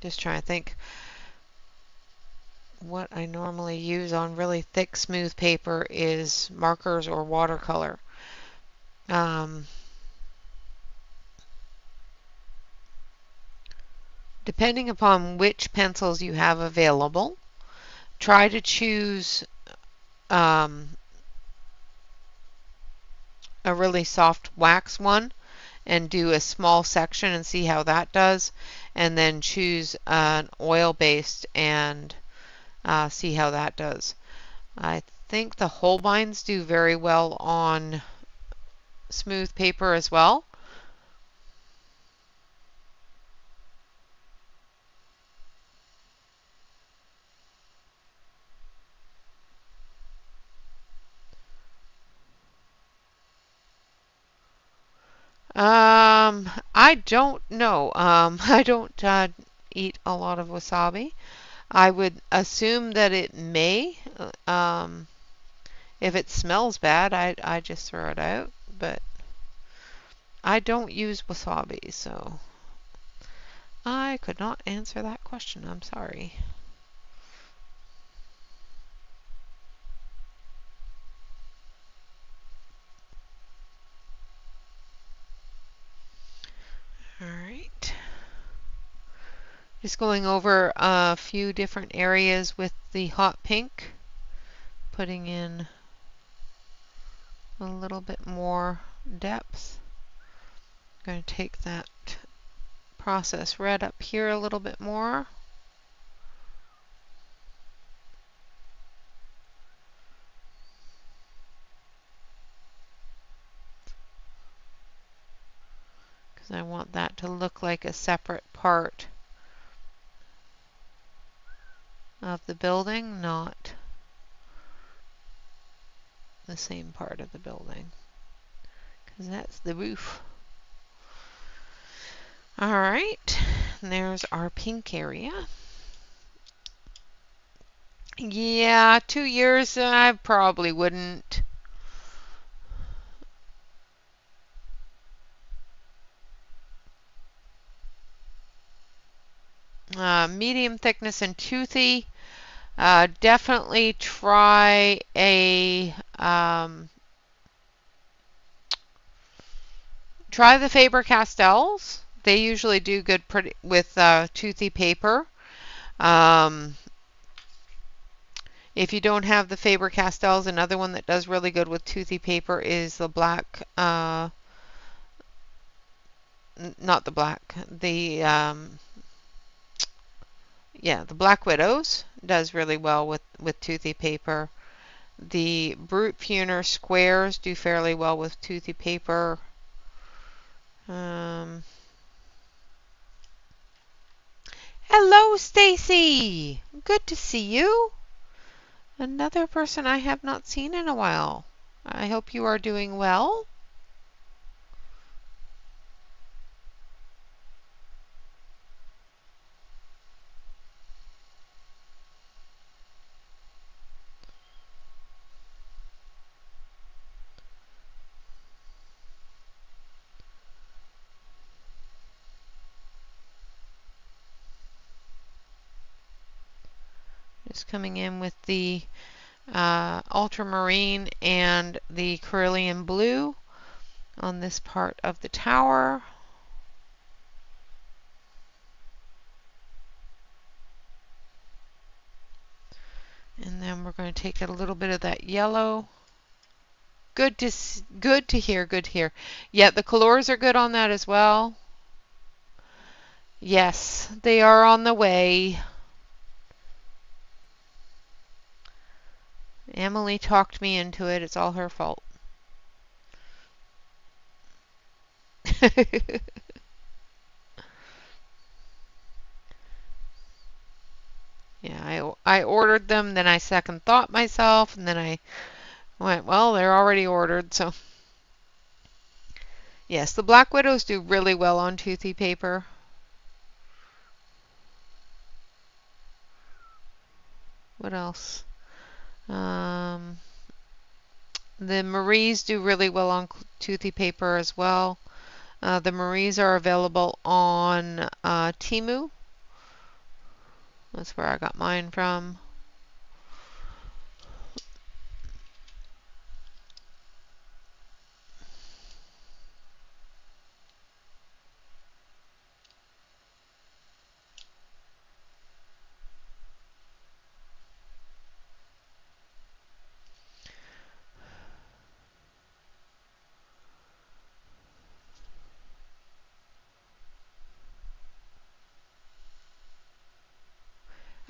just trying to think what I normally use on really thick, smooth paper is markers or watercolor. Depending upon which pencils you have available, try to choose a really soft wax one and do a small section and see how that does, and then choose an oil-based and see how that does. I think the Holbeins do very well on smooth paper as well. I don't know. I don't eat a lot of wasabi. I would assume that it may. If it smells bad, I just throw it out. But I don't use wasabi, so I could not answer that question. I'm sorry. All right. Just going over a few different areas with the hot pink, putting in a little bit more depth. I'm going to take that process red up here a little bit more. Because I want that to look like a separate part of the building, not the same part of the building, because that's the roof. All right, and there's our pink area. Yeah, 2 years, I probably wouldn't. Medium thickness and toothy. Definitely try try the Faber-Castells. They usually do good with toothy paper. Um, if you don't have the Faber-Castells, another one that does really good with toothy paper is the black. Not the black. The Black Widows does really well with toothy paper. The Brute Funer squares do fairly well with toothy paper. Hello, Stacy. Good to see you. Another person I have not seen in a while. I hope you are doing well. Just coming in with the ultramarine and the cerulean blue on this part of the tower. And then we're going to take a little bit of that yellow. Good to hear, good to hear. Yeah, the colors are good on that as well. Yes, they are on the way. Emily talked me into it. It's all her fault. Yeah, I ordered them, then I second thought myself, and then I went, well, they're already ordered, so. Yes, the Black Widows do really well on toothy paper. What else? The Maries do really well on toothy paper as well. The Maries are available on Temu. That's where I got mine from.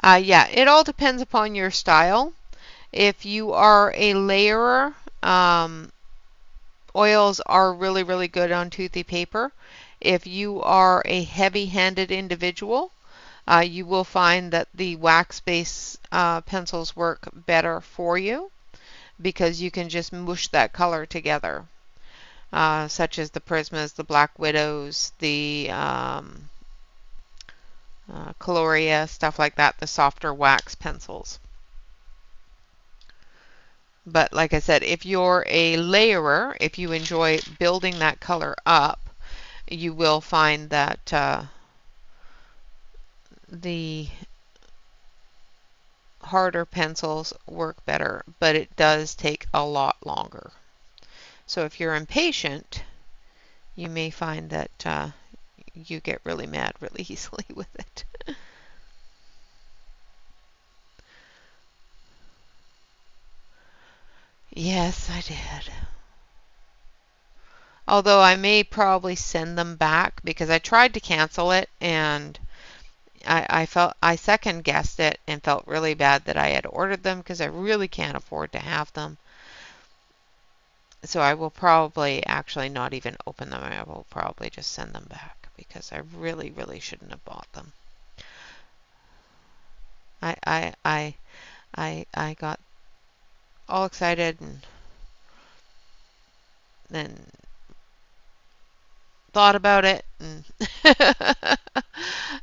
Yeah, it all depends upon your style. If you are a layerer, oils are really, really good on toothy paper. If you are a heavy-handed individual, you will find that the wax-based pencils work better for you because you can just mush that color together, such as the Prismas, the Black Widows, the Coloria, stuff like that, the softer wax pencils. But like I said, if you're a layerer, if you enjoy building that color up, you will find that the harder pencils work better, but it does take a lot longer. So if you're impatient, you may find that you get really mad really easily with it. Yes, I did. Although I may probably send them back because I tried to cancel it and I second guessed it and felt really bad that I had ordered them because I really can't afford to have them. So I will probably actually not even open them. I will probably just send them back because I really, really shouldn't have bought them. I got all excited and then thought about it.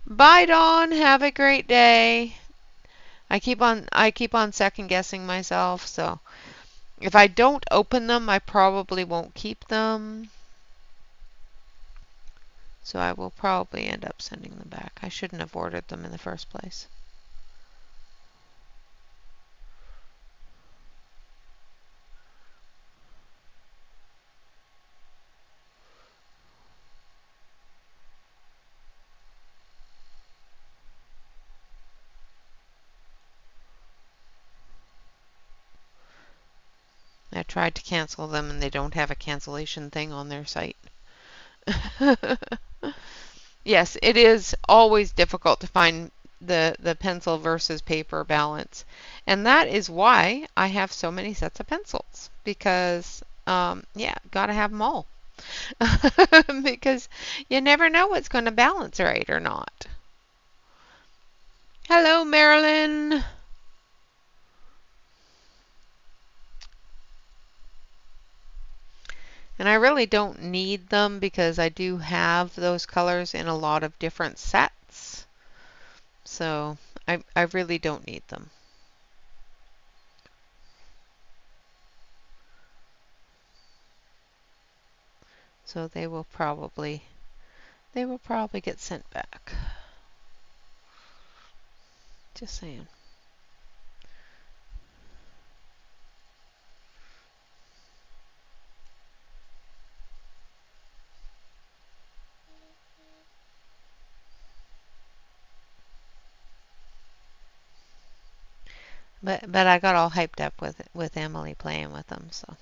Bye, Dawn. Have a great day. I keep on second guessing myself, so if I don't open them, I probably won't keep them. So I will probably end up sending them back. I shouldn't have ordered them in the first place. I tried to cancel them and they don't have a cancellation thing on their site. Yes, it is always difficult to find the pencil versus paper balance. And that is why I have so many sets of pencils. Because, yeah, gotta have them all. Because you never know what's going to balance right or not. Hello, Marilyn. And I really don't need them because I do have those colors in a lot of different sets. So I really don't need them. So they will probably get sent back. Just saying. But I got all hyped up with Emily playing with them, so.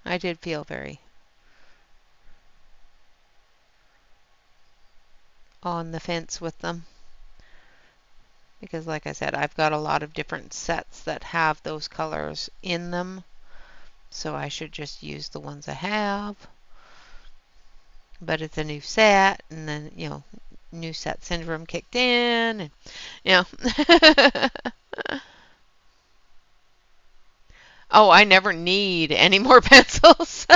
I did feel very on the fence with them. Because like I said, I've got a lot of different sets that have those colors in them. So I should just use the ones I have. But it's a new set, and then, you know, new set syndrome kicked in, and, you know. Oh, I never need any more pencils.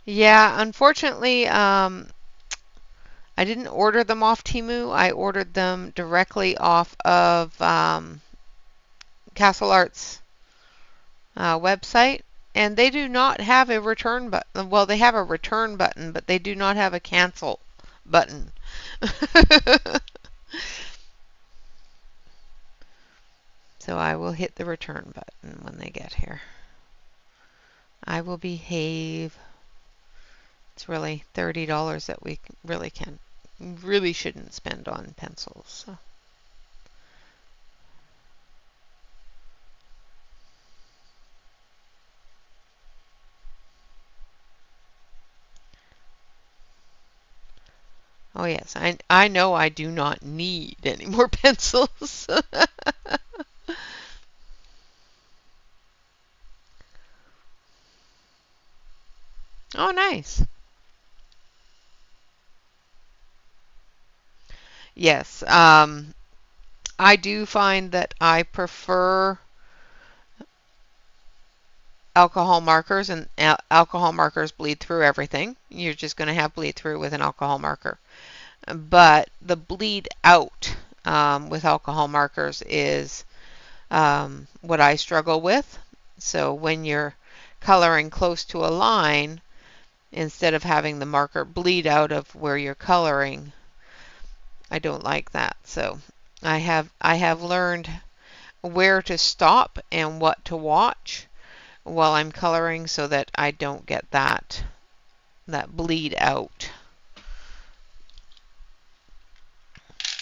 Yeah, unfortunately, I didn't order them off Temu. I ordered them directly off of Castle Arts website, and they do not have a return button. Well, they have a return button, but they do not have a cancel button. So I will hit the return button when they get here. I will behave. It's really $30 that we really shouldn't spend on pencils. So. Oh yes, I know I do not need any more pencils. Oh, nice. Yes, I do find that I prefer alcohol markers, and alcohol markers bleed through everything. You're just going to have bleed through with an alcohol marker. But the bleed out with alcohol markers is what I struggle with. So when you're coloring close to a line, instead of having the marker bleed out of where you're coloring, I don't like that. So I have learned where to stop and what to watch while I'm coloring so that I don't get that bleed out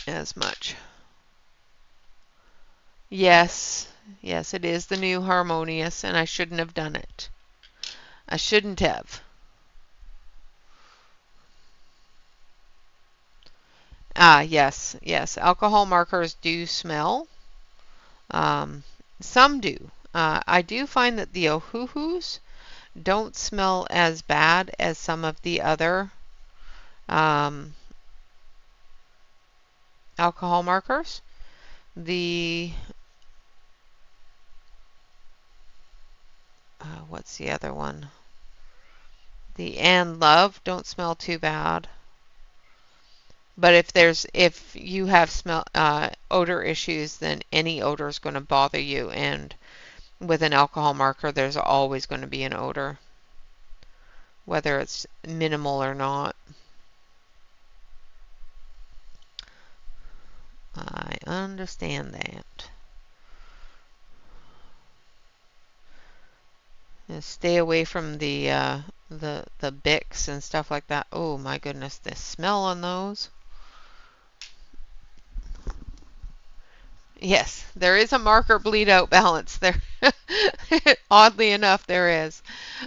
as much. Yes, yes, it is the new Harmonious, and I shouldn't have done it. I shouldn't have. Yes, yes. Alcohol markers do smell. Some do. I do find that the Ohuhus don't smell as bad as some of the other um, alcohol markers. The what's the other one? The And Love don't smell too bad. But if you have smell odor issues, then any odor is going to bother you. And with an alcohol marker, there's always going to be an odor, whether it's minimal or not. I understand that. And stay away from the Bics and stuff like that. Oh my goodness, the smell on those. Yes, there is a marker bleed out balance there. Oddly enough, there is.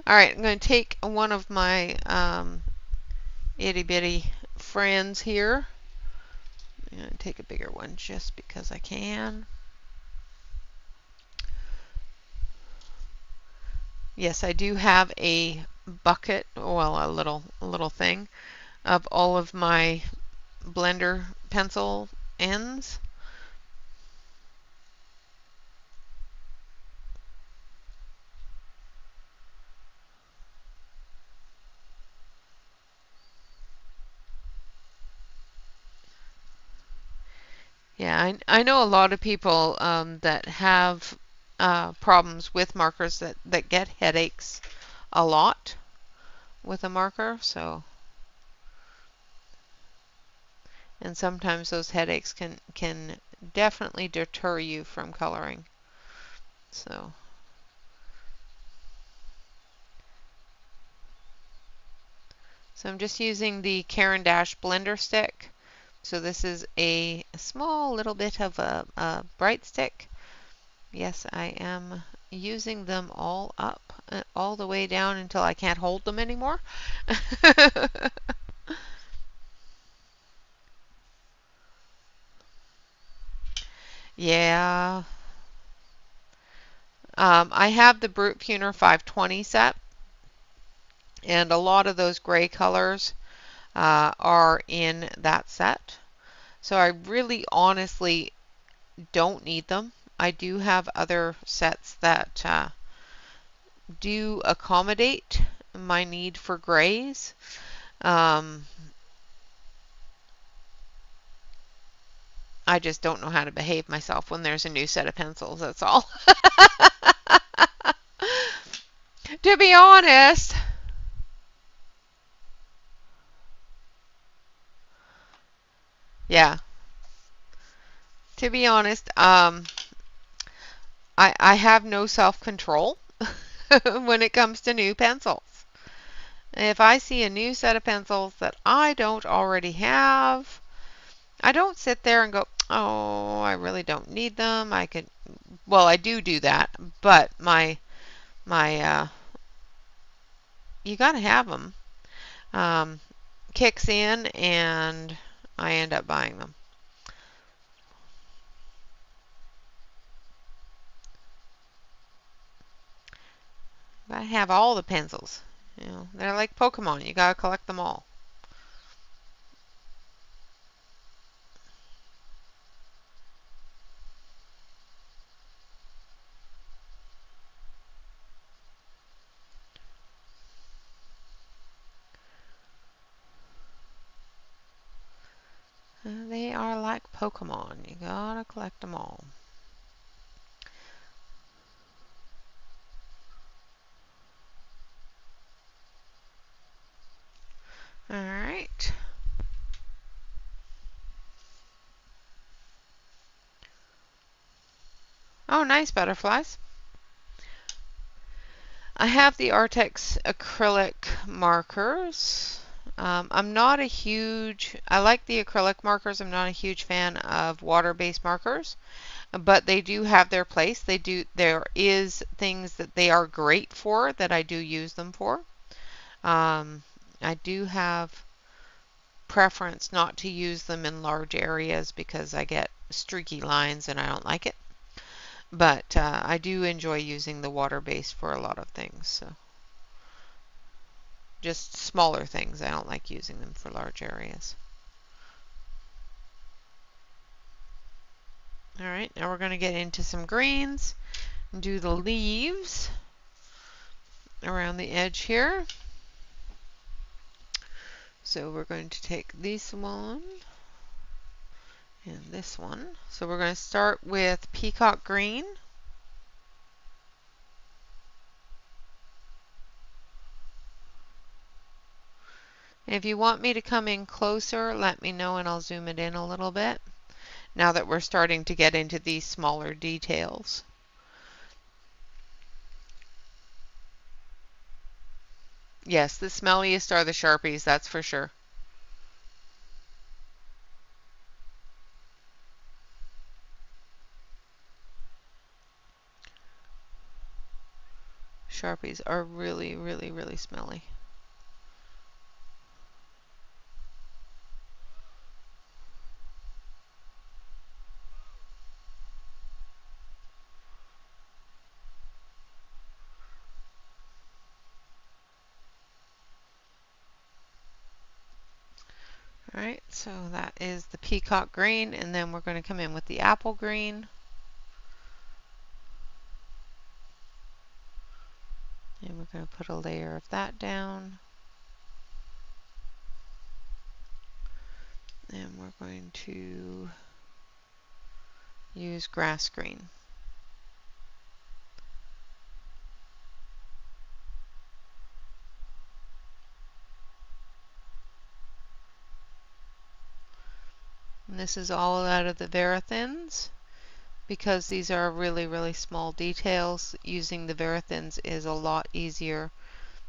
All right, I'm going to take one of my itty bitty friends here. I'm going to take a bigger one just because I can. Yes, I do have a bucket, well, a little thing of all of my blender pencil ends. Yeah, I know a lot of people that have problems with markers that get headaches a lot with a marker, so and sometimes those headaches can definitely deter you from coloring. So I'm just using the Caran d'Ache blender stick. So this is a small little bit of a bright stick. Yes, I am using them all up, all the way down until I can't hold them anymore. Yeah. I have the Brute Puner 520 set, and a lot of those gray colors are in that set. So I really honestly don't need them. I do have other sets that do accommodate my need for grays. I just don't know how to behave myself when there's a new set of pencils, that's all. To be honest. Yeah. To be honest, I have no self-control when it comes to new pencils. If I see a new set of pencils that I don't already have, I don't sit there and go, oh, I really don't need them. I could, well, I do that, but you gotta have them, kicks in and I end up buying them. Gotta have all the pencils. You know, they're like Pokemon. You gotta collect them all. They are like Pokemon. You gotta collect them all. All right. Oh, nice butterflies. I have the Artex acrylic markers. I'm not a huge, I like the acrylic markers. I'm not a huge fan of water-based markers, but they do have their place. There is things that they are great for that I do use them for. I do have preference not to use them in large areas because I get streaky lines and I don't like it. But I do enjoy using the water-based for a lot of things. So. just smaller things. I don't like using them for large areas. All right, now we're going to get into some greens and do the leaves around the edge here. So we're going to take this one and this one. So we're going to start with peacock green. And if you want me to come in closer, let me know and I'll zoom it in a little bit, now that we're starting to get into these smaller details. Yes, the smelliest are the Sharpies, that's for sure. Sharpies are really, really, really smelly. Alright, so that is the peacock green, and then we're going to come in with the apple green. And we're going to put a layer of that down. And we're going to use grass green. And this is all out of the Verathins. Because these are really, really small details, using the Verathins is a lot easier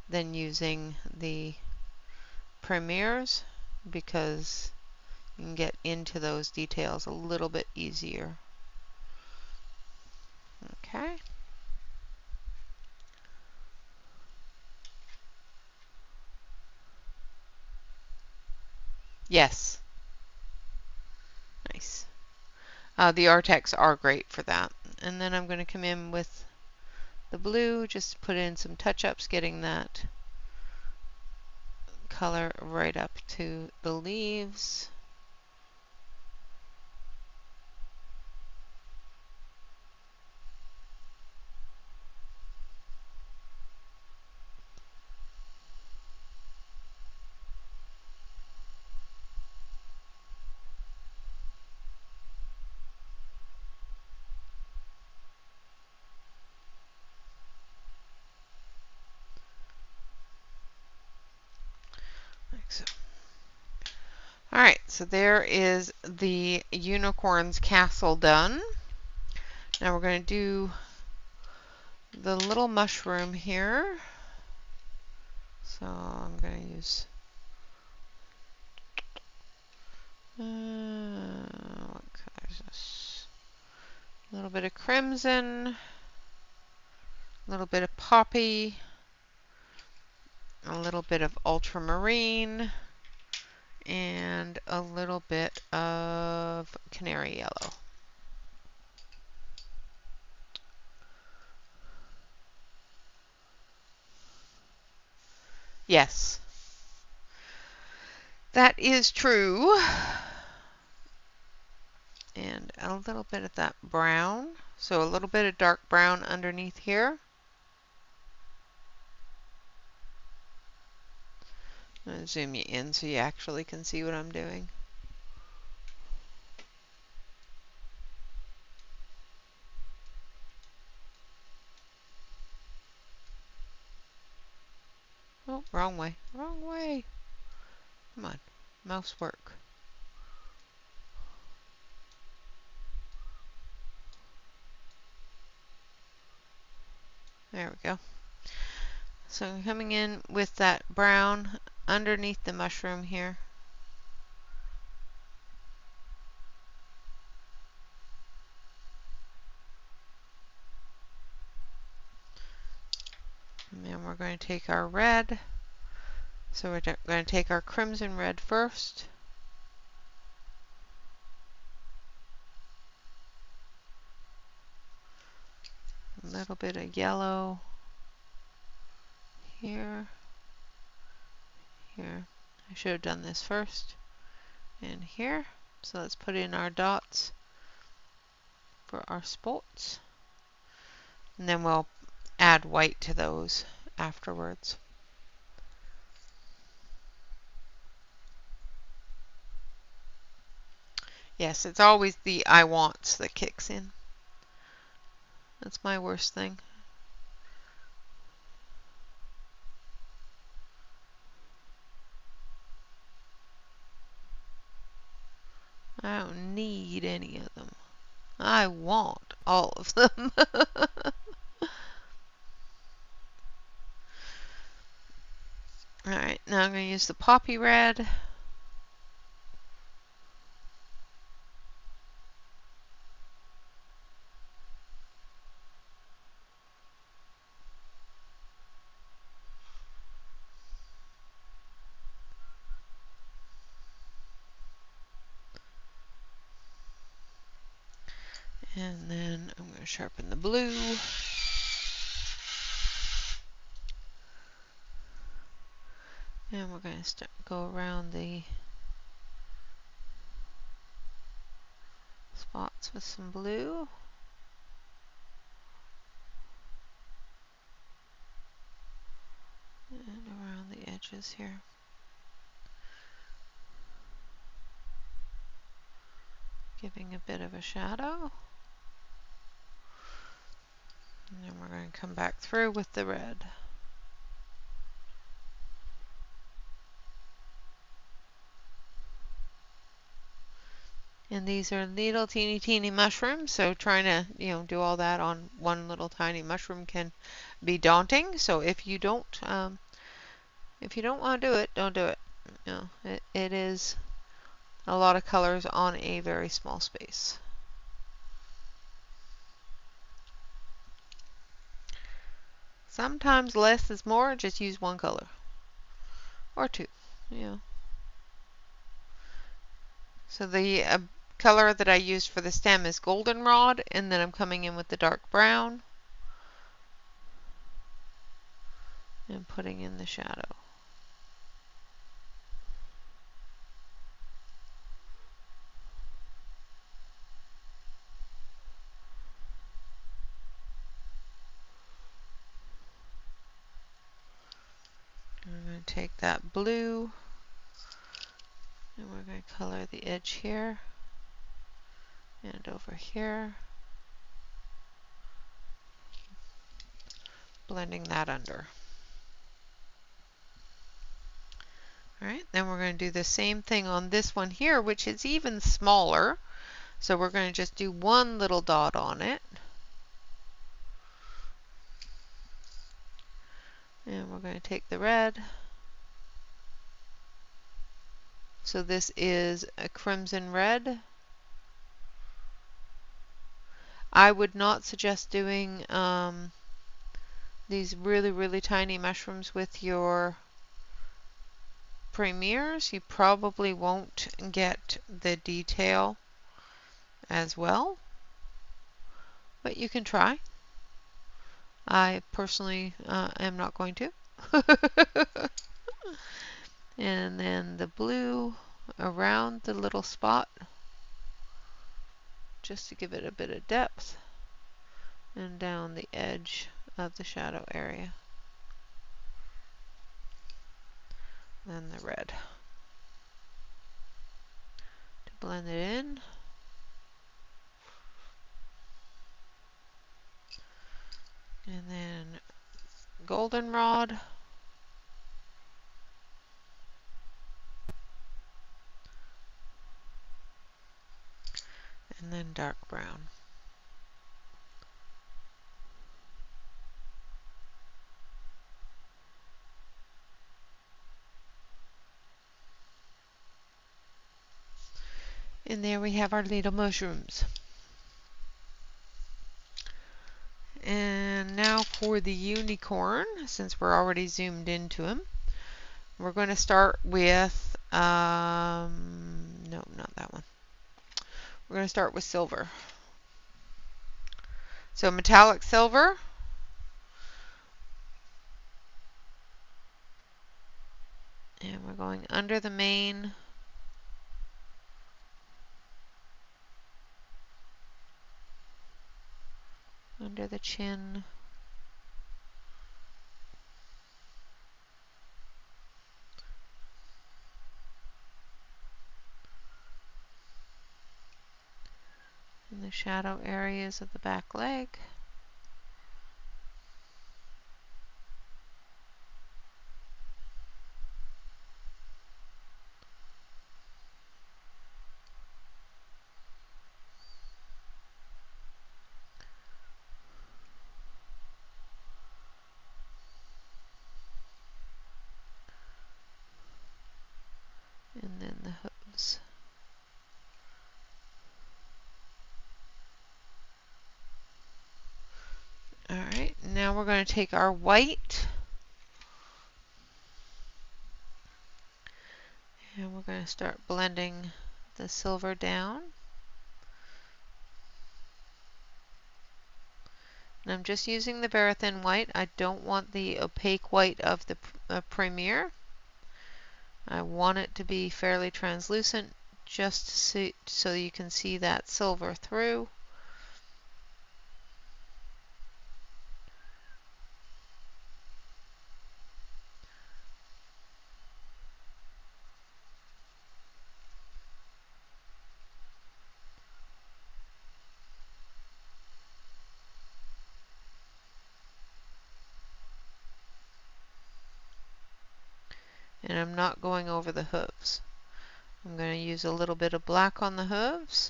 than using the Premiers, because you can get into those details a little bit easier. Okay. Yes. Nice. The Artex are great for that. And then I'm going to come in with the blue, just put in some touch-ups, getting that color right up to the leaves. Like so. Alright, so there is the unicorn's castle done. Now we're going to do the little mushroom here. So I'm going to use what color is this? A little bit of crimson, a little bit of poppy, a little bit of ultramarine, and a little bit of canary yellow. Yes, that is true. And a little bit of that brown. So a little bit of dark brown underneath here. I'm going to zoom you in so you actually can see what I'm doing. Oh, wrong way. Wrong way. Come on. Mouse work. There we go. So I'm coming in with that brown underneath the mushroom here. And then we're going to take our red. So we're going to take our crimson red first. A little bit of yellow here. here. I should have done this first. And here. So let's put in our dots for our spots. And then we'll add white to those afterwards. Yes, it's always the I wants that kicks in. That's my worst thing. I don't need any of them. I want all of them. Alright, now I'm going to use the poppy red. And then I'm going to sharpen the blue. And we're going to go around the spots with some blue. And around the edges here. Giving a bit of a shadow. And then we're going to come back through with the red. And these are little teeny mushrooms, so trying to, do all that on one little tiny mushroom can be daunting. So if you don't want to do it, don't do it. It is a lot of colors on a very small space. Sometimes less is more. Just use one color or two. So the color that I used for the stem is goldenrod, and then I'm coming in with the dark brown and putting in the shadow. I'm going to take that blue and we're going to color the edge here and over here, blending that under. Alright, then we're going to do the same thing on this one here, which is even smaller. So we're going to just do one little dot on it. And we're going to take the red. So this is a crimson red. I would not suggest doing these really tiny mushrooms with your premieres. You probably won't get the detail as well, but you can try. I personally am not going to. And then the blue around the little spot, just to give it a bit of depth, and down the edge of the shadow area. Then the red to blend it in. And then goldenrod. And then dark brown. And there we have our little mushrooms. And now for the unicorn, since we're already zoomed into him, we're going to start with, no, not that one. We're going to start with silver. So metallic silver. And we're going under the mane, under the chin, in the shadow areas of the back leg. And then the hooves. Alright, now we're going to take our white and we're going to start blending the silver down. And I'm just using the very thin white. I don't want the opaque white of the Premier. I want it to be fairly translucent just so you can see that silver through. And I'm not going over the hooves. I'm going to use a little bit of black on the hooves.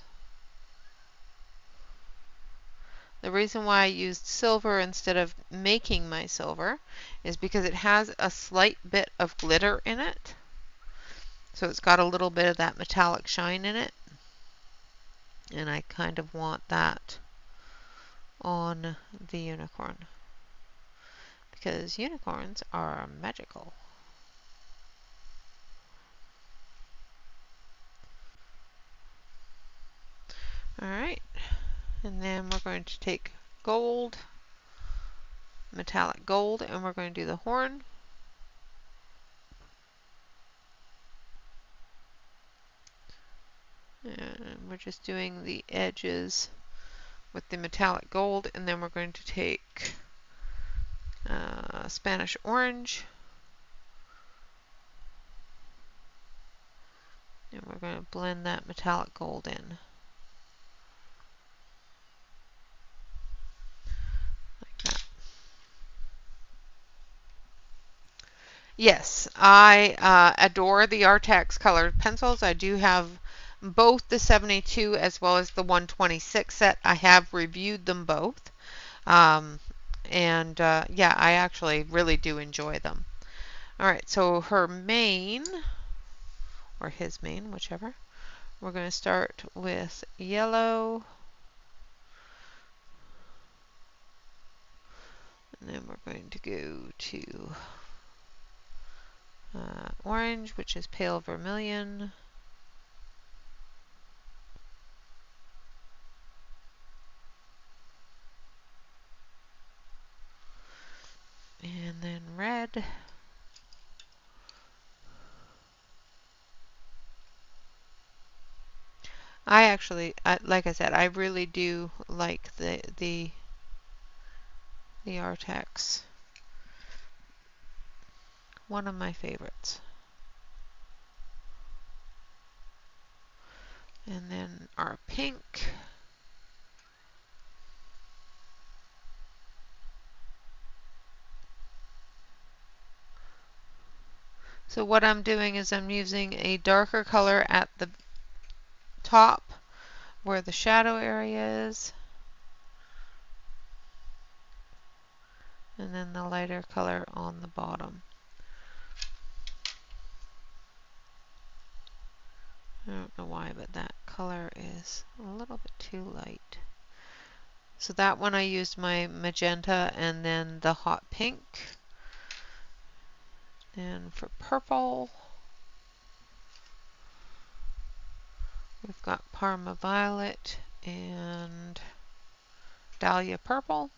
The reason why I used silver instead of making my silver is because it has a slight bit of glitter in it. So it's got a little bit of that metallic shine in it. And I kind of want that on the unicorn, because unicorns are magical. Alright, and then we're going to take gold, metallic gold, and we're going to do the horn. And we're just doing the edges with the metallic gold, and then we're going to take Spanish orange, and we're going to blend that metallic gold in. Like that. Yes, I adore the Artex colored pencils. I do have both the 72 as well as the 126 set. I have reviewed them both. Yeah, I actually really do enjoy them. Alright, so her mane, or his mane, whichever, we're going to start with yellow. And then we're going to go to orange, which is pale vermilion. And then red. I actually, like I said, I really do like the Artex. One of my favorites. And then our pink. So what I'm doing is I'm using a darker color at the top where the shadow area is, and then the lighter color on the bottom. I don't know why, but that color is a little bit too light. So that one I used my magenta and then the hot pink. And for purple, we've got Parma Violet and Dahlia Purple.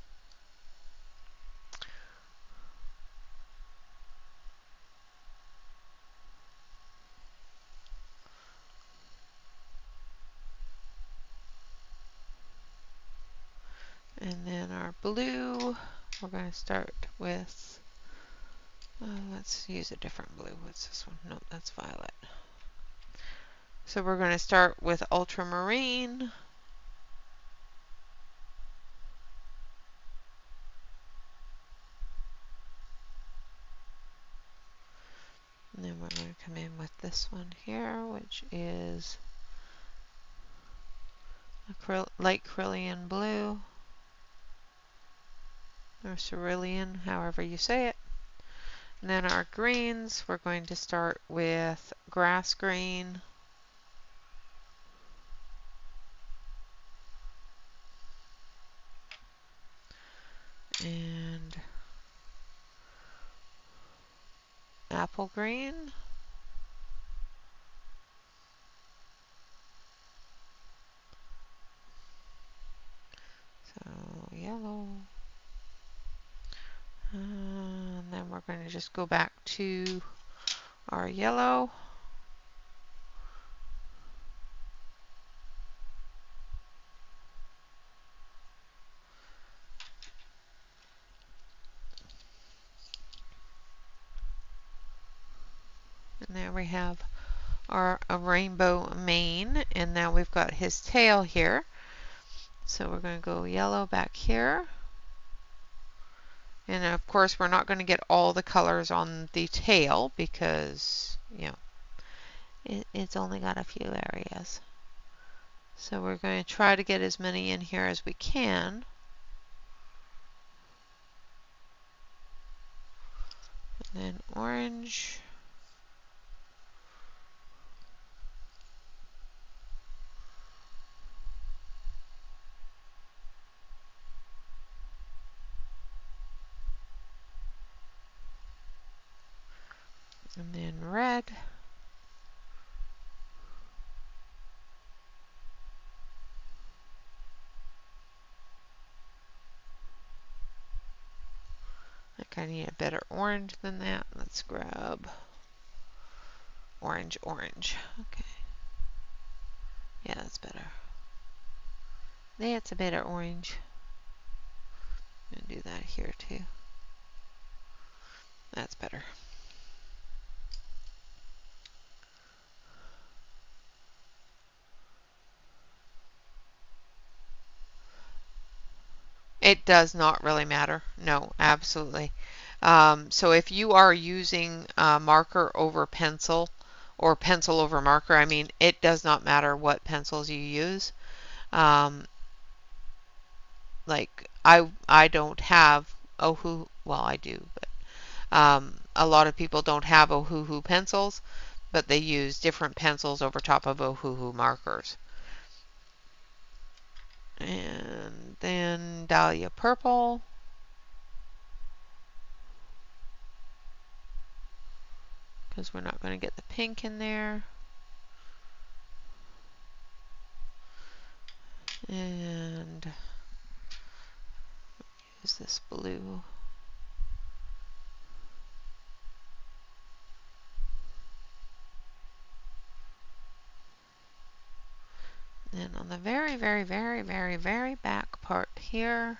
And then our blue, we're going to start with, let's use a different blue. What's this one? No, that's violet. So we're going to start with ultramarine. And then we're going to come in with this one here, which is light Cerulean blue, or cerulean, however you say it. And then our greens, we're going to start with grass green, and apple green. So yellow. And then we're going to just go back to our yellow. And there we have a rainbow mane, and now we've got his tail here. So we're going to go yellow back here. And of course we're not going to get all the colors on the tail because, you know, it's only got a few areas. So we're going to try to get as many in here as we can. And then orange. And then red. I think I need a better orange than that. Let's grab orange, orange. Okay. Yeah, that's better. That's a better orange. I'm going to do that here too. That's better. It does not really matter. No, absolutely. So if you are using marker over pencil or pencil over marker, I mean, it does not matter what pencils you use. Like I don't have Ohuhu, well I do, but a lot of people don't have Ohuhu pencils, but they use different pencils over top of Ohuhu markers. And then Dahlia purple. Because we're not going to get the pink in there. And use this blue. And on the very, very, very, very, very back part here,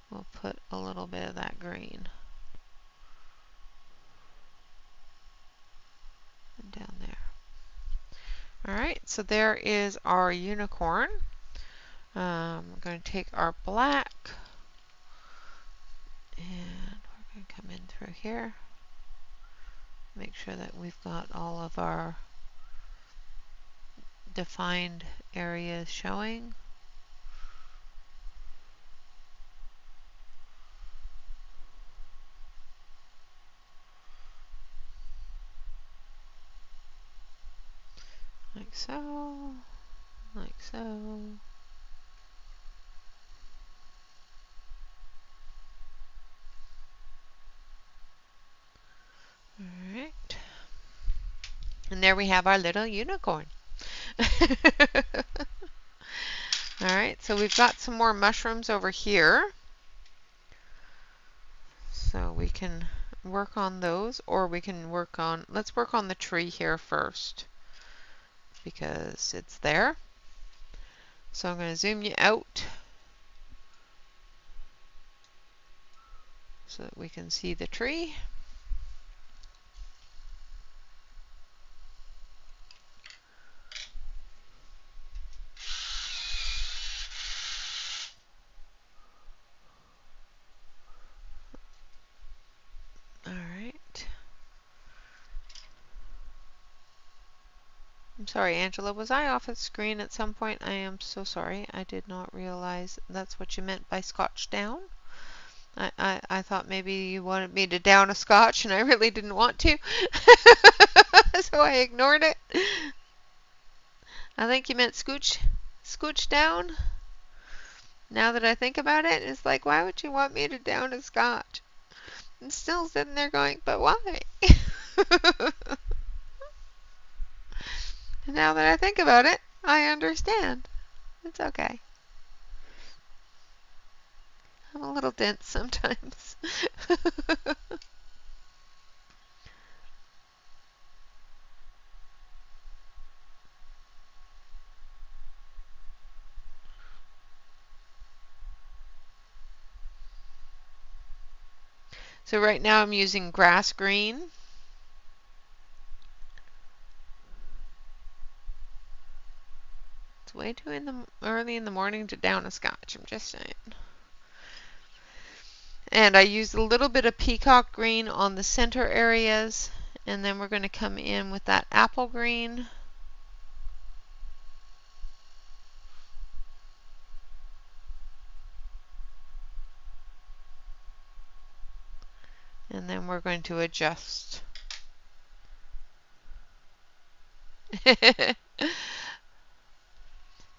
we'll put a little bit of that green. And down there. Alright, so there is our unicorn. We're going to take our black, and we're going to come in through here. Make sure that we've got all of our defined areas showing. Like so, like so. Alright. And there we have our little unicorn. Alright, so we've got some more mushrooms over here. So we can work on those, or we can work on, let's work on the tree here first because it's there. So I'm going to zoom you out so that we can see the tree. All right. I'm sorry, Angela. Was I off the screen at some point? I am so sorry. I did not realize that's what you meant by scotch down. I thought maybe you wanted me to down a scotch, and I really didn't want to. So I ignored it. I think you meant scooch down. Now that I think about it, it's like, why would you want me to down a scotch? I'm still sitting there going, but why? Now that I think about it, I understand. It's okay. I'm a little dense sometimes. So right now I'm using grass green. It's way too early in the morning to down a scotch, I'm just saying. And I used a little bit of peacock green on the center areas, and then we're going to come in with that apple green. And then we're going to adjust.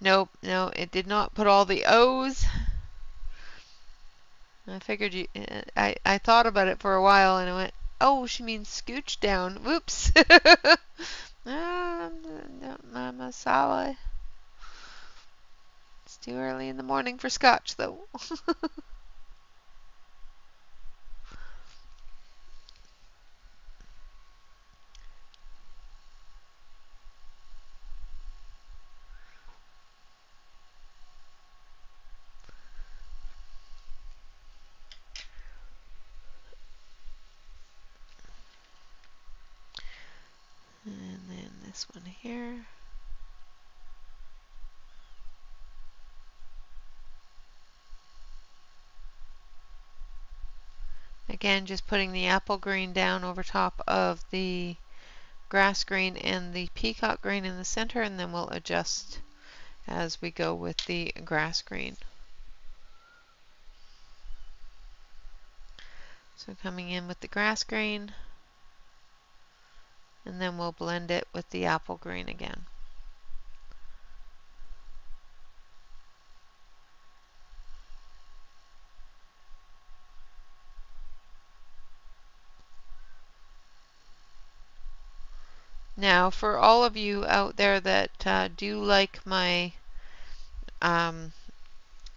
Nope, no, it did not put all the O's. I figured I thought about it for a while and I went, oh, she means scooch down. Whoops. I'm sorry. It's too early in the morning for scotch, though. And then this one here. Again, just putting the apple green down over top of the grass green and the peacock green in the center, and then we'll adjust as we go with the grass green. So coming in with the grass green, and then we'll blend it with the apple green again. Now, for all of you out there that do like my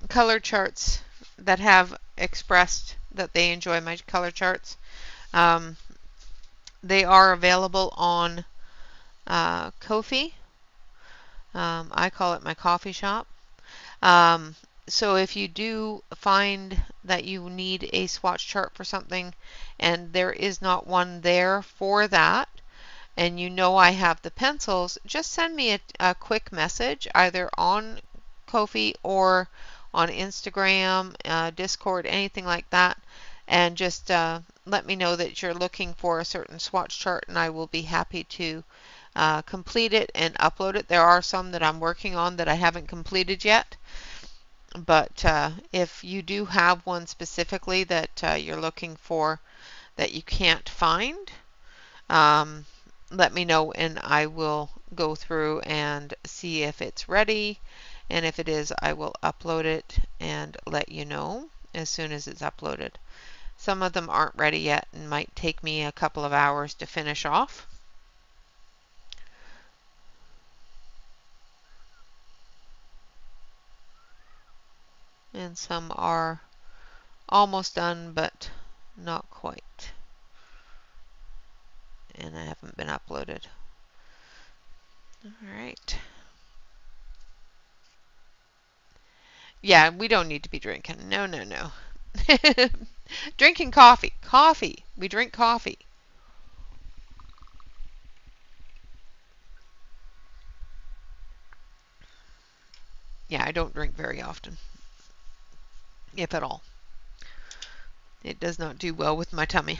color charts, that have expressed that they enjoy my color charts, they are available on Ko-fi. I call it my coffee shop. So if you do find that you need a swatch chart for something and there is not one there for that, and you know I have the pencils, just send me a quick message either on Ko-fi or on Instagram, Discord, anything like that, and just let me know that you're looking for a certain swatch chart, and I will be happy to complete it and upload it. There are some that I'm working on that I haven't completed yet, but if you do have one specifically that you're looking for that you can't find, let me know and I will go through and see if it's ready, and if it is, I will upload it and let you know as soon as it's uploaded. Some of them aren't ready yet and might take me a couple of hours to finish off. And some are almost done but not quite, and I haven't been uploaded. All right. Yeah, we don't need to be drinking. No, no, no. Drinking coffee. Coffee. We drink coffee. Yeah, I don't drink very often, if at all. It does not do well with my tummy.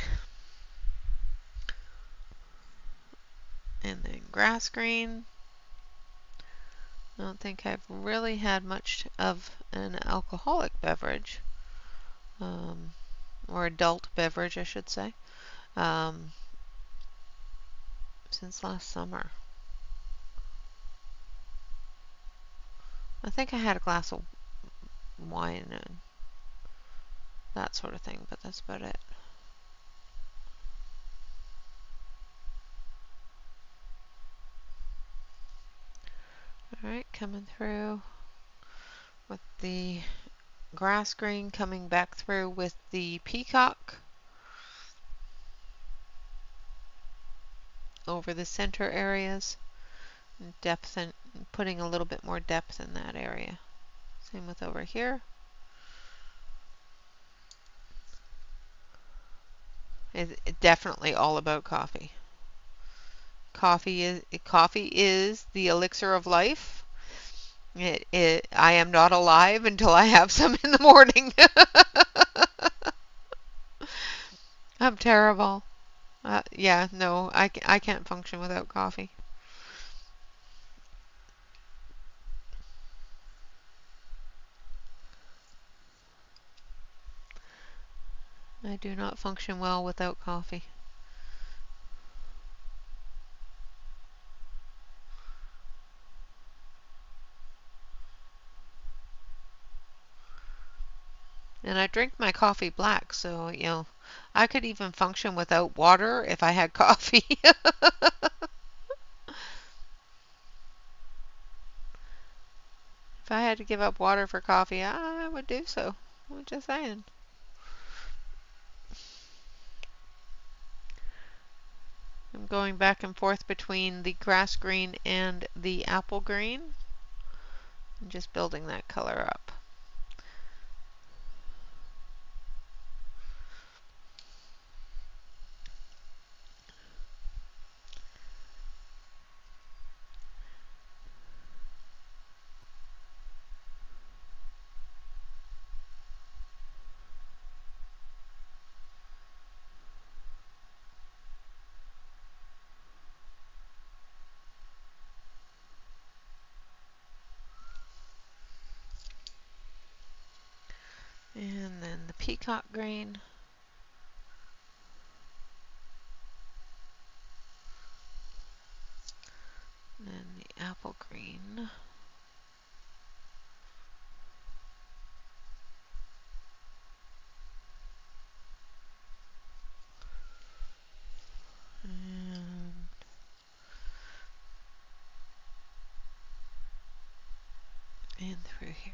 And then grass green. I don't think I've really had much of an alcoholic beverage, or adult beverage, I should say, since last summer. I think I had a glass of wine and that sort of thing, but that's about it. Alright, coming through with the grass green, coming back through with the peacock over the center areas, depth, and putting a little bit more depth in that area. Same with over here. It's definitely all about coffee. Coffee is the elixir of life. I am not alive until I have some in the morning. I'm terrible. Yeah, no, I can't function without coffee. I do not function well without coffee. And I drink my coffee black, so, you know, I could even function without water if I had coffee. If I had to give up water for coffee, I would do so. I'm just saying. I'm going back and forth between the grass green and the apple green. I'm just building that color up. And then the peacock green. And then the apple green. And through here.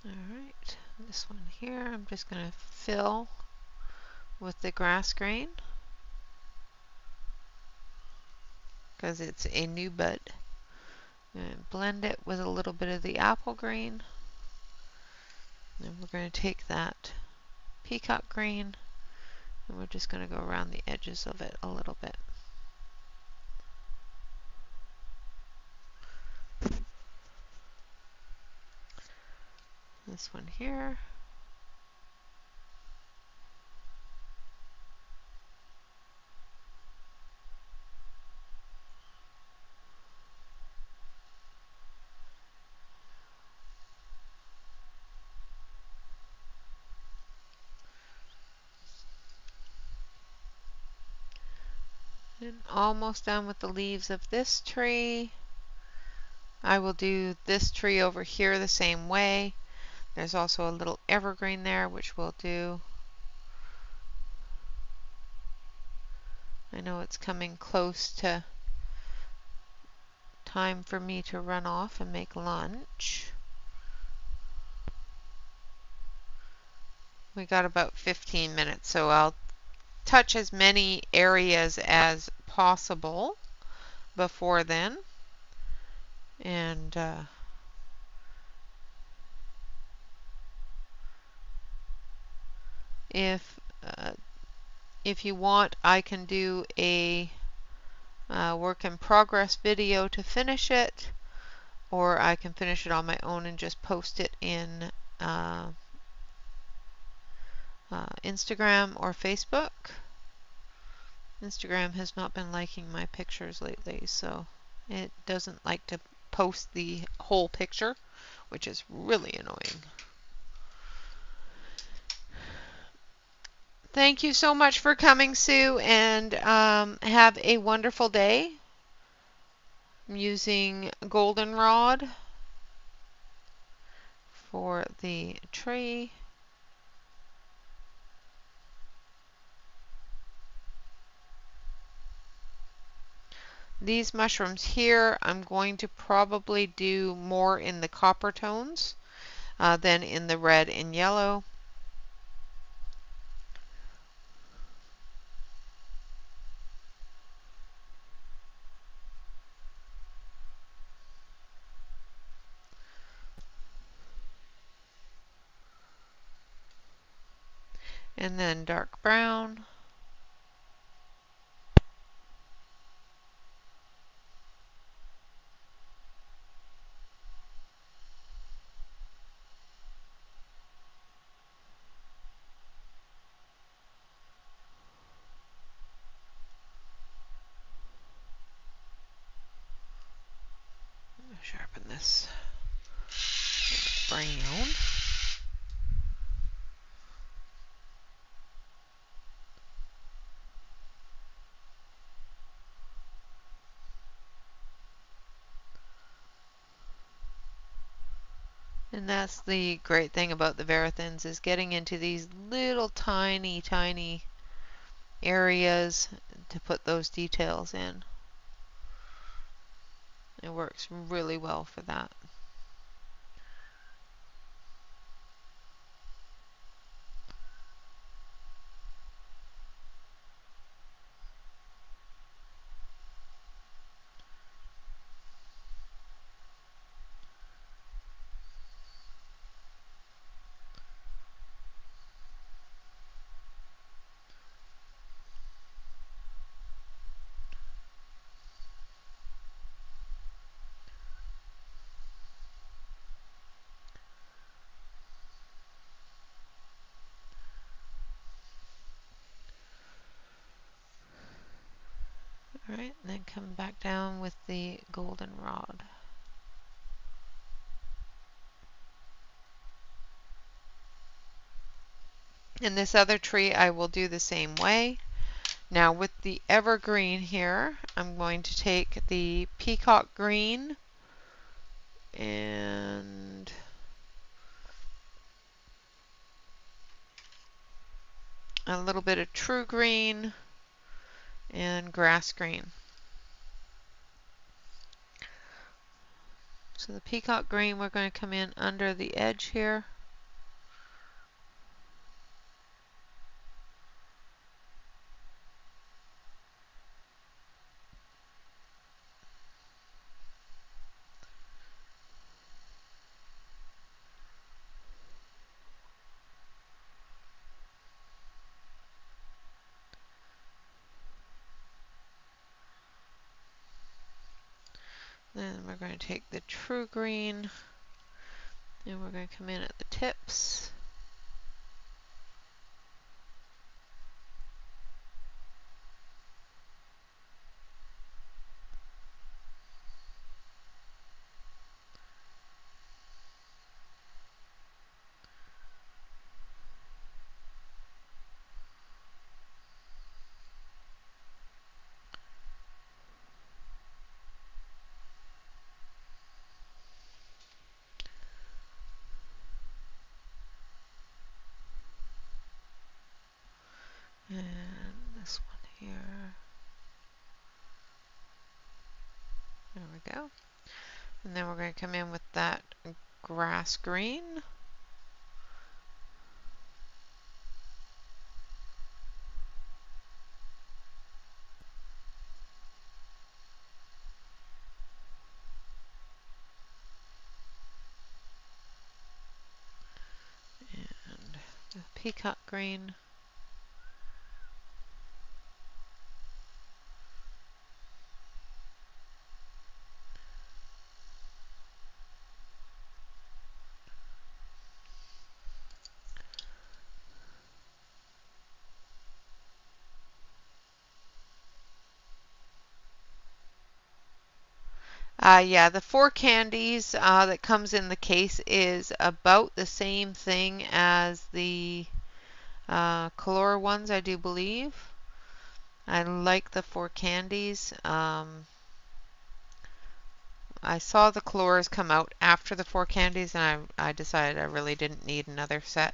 Alright, this one here I'm just going to fill with the grass green because it's a new bud. And blend it with a little bit of the apple green. And we're going to take that peacock green and we're just going to go around the edges of it a little bit. This one here. And almost done with the leaves of this tree. I will do this tree over here the same way. There's also a little evergreen there, which we'll do. I know it's coming close to time for me to run off and make lunch. We got about 15 minutes, so I'll touch as many areas as possible before then. And if if you want, I can do a work in progress video to finish it, or I can finish it on my own and just post it in Instagram or Facebook. Instagram has not been liking my pictures lately, so it doesn't like to post the whole picture, which is really annoying. Thank you so much for coming, Sue, and have a wonderful day. I'm using goldenrod for the tree. These mushrooms here, I'm going to probably do more in the copper tones than in the red and yellow. And then dark brown. Sharpen this brown. And that's the great thing about the Verathins, is getting into these little tiny areas to put those details in. It works really well for that. Alright, and then come back down with the goldenrod. In this other tree, I will do the same way. Now with the evergreen here, I'm going to take the peacock green and a little bit of true green and grass green. So the peacock green, we're going to come in under the edge here. Then we're going to take the true green and we're going to come in at the tips. And this one here. There we go. And then we're going to come in with that grass green. peacock green. Yeah, the four candies that comes in the case is about the same thing as the color ones, I do believe. I like the four candies. I saw the colors come out after the four candies, and I decided I really didn't need another set.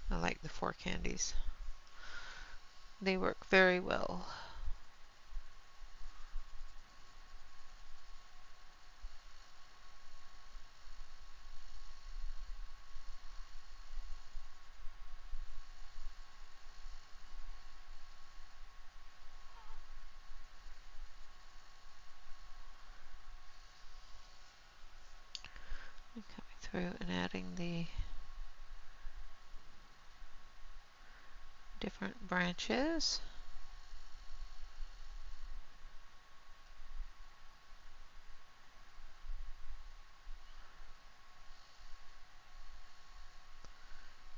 I like the four candies. They work very well. Coming through and adding the different branches.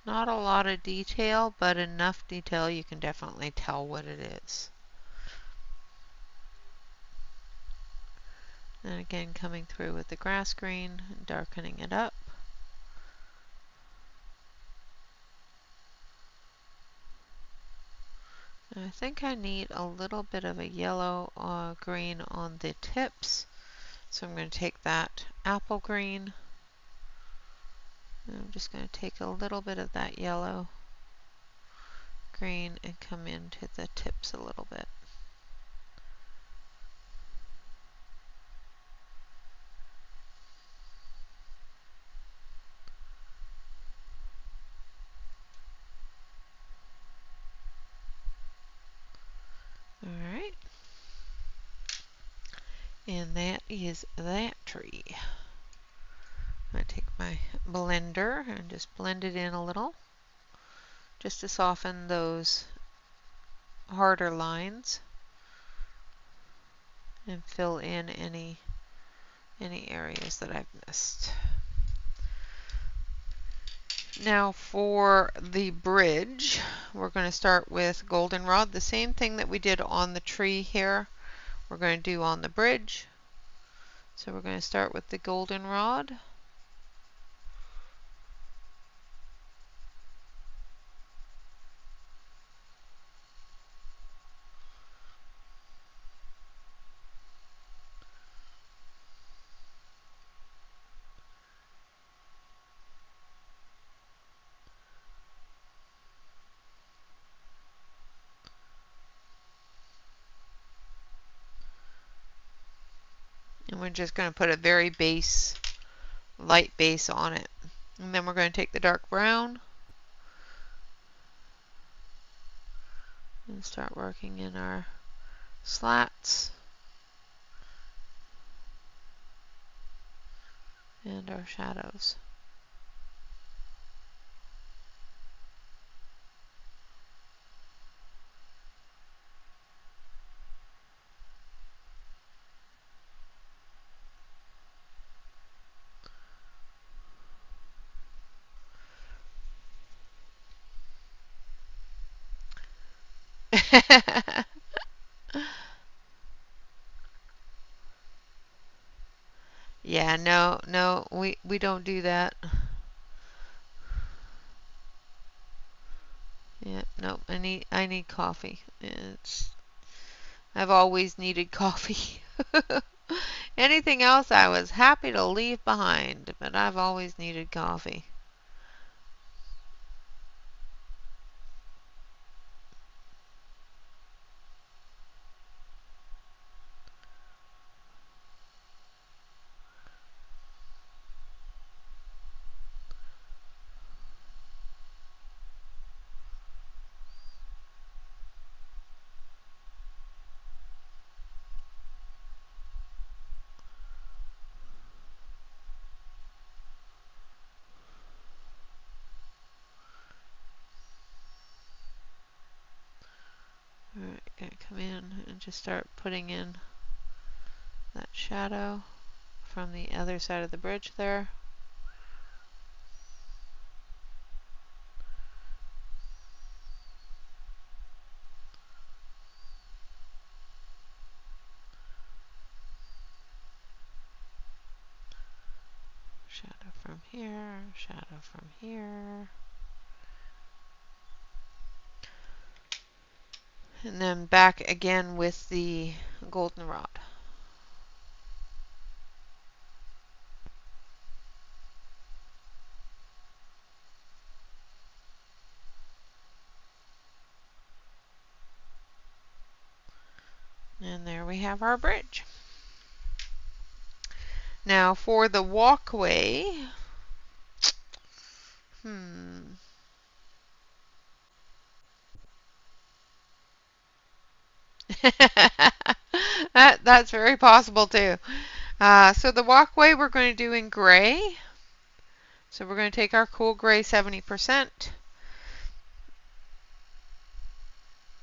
Not a lot of detail, but enough detail you can definitely tell what it is. And again, coming through with the grass green, darkening it up. And I think I need a little bit of a yellow green on the tips. So I'm going to take that apple green. And I'm just going to take a little bit of that yellow green and come into the tips a little bit. Alright. And that is that tree. I'm going to take my blender and just blend it in a little, just to soften those harder lines and fill in any areas that I've missed. Now for the bridge, we're going to start with goldenrod. The same thing that we did on the tree here, we're going to do on the bridge. So we're going to start with the goldenrod. And we're just going to put a very light base on it. And then we're going to take the dark brown and start working in our slats and our shadows. Yeah, no, we don't do that. Yeah, no, I need coffee. I've always needed coffee. Anything else I was happy to leave behind, but I've always needed coffee. Gonna come in and just start putting in that shadow from the other side of the bridge there. Shadow from here, shadow from here. And then back again with the goldenrod. And there we have our bridge. Now for the walkway, that's very possible too. So the walkway we're going to do in gray. So we're going to take our cool gray 70%.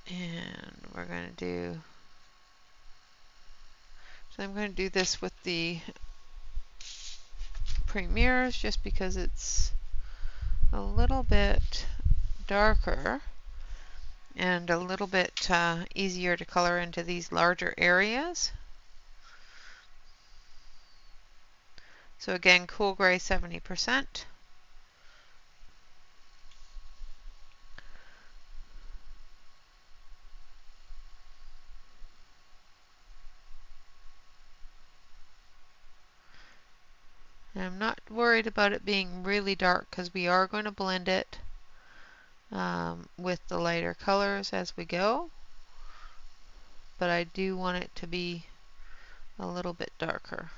And we're going to do, so I'm going to do this with the Premiers just because it's a little bit darker and a little bit easier to color into these larger areas. So again, cool gray 70%. And I'm not worried about it being really dark because we are going to blend it with the lighter colors as we go. But I do want it to be a little bit darker.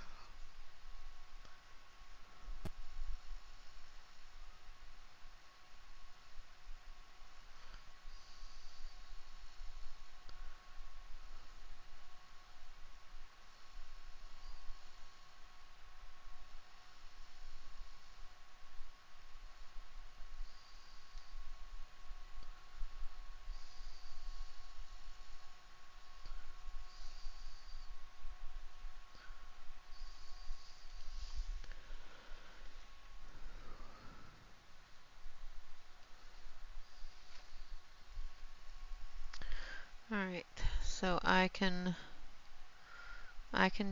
Alright, so I can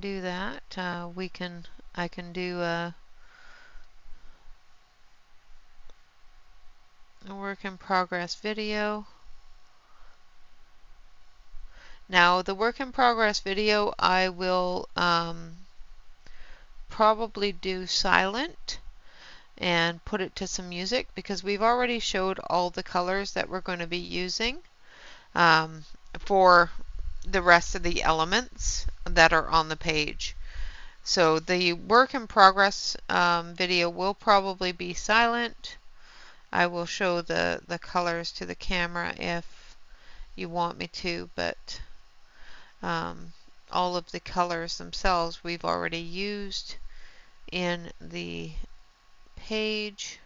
do that. I can do a work in progress video. Now the work in progress video I will probably do silent and put it to some music because we've already showed all the colors that we're going to be using for the rest of the elements that are on the page. So the work in progress video will probably be silent. I will show the colors to the camera if you want me to, but all of the colors themselves we've already used in the page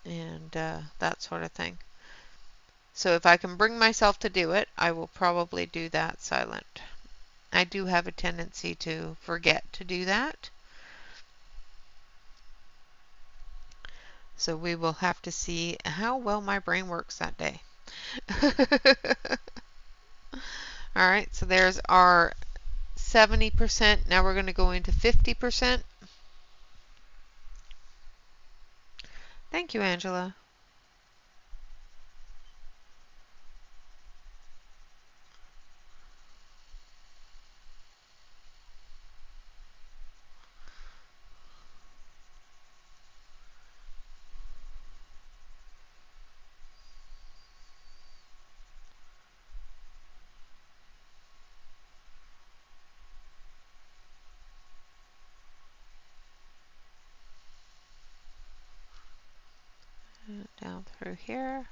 and that sort of thing. So if I can bring myself to do it, I will probably do that silent. I do have a tendency to forget to do that. So we will have to see how well my brain works that day. Alright, so there's our 70%. Now we're going to go into 50%. Thank you, Angela. Down through here.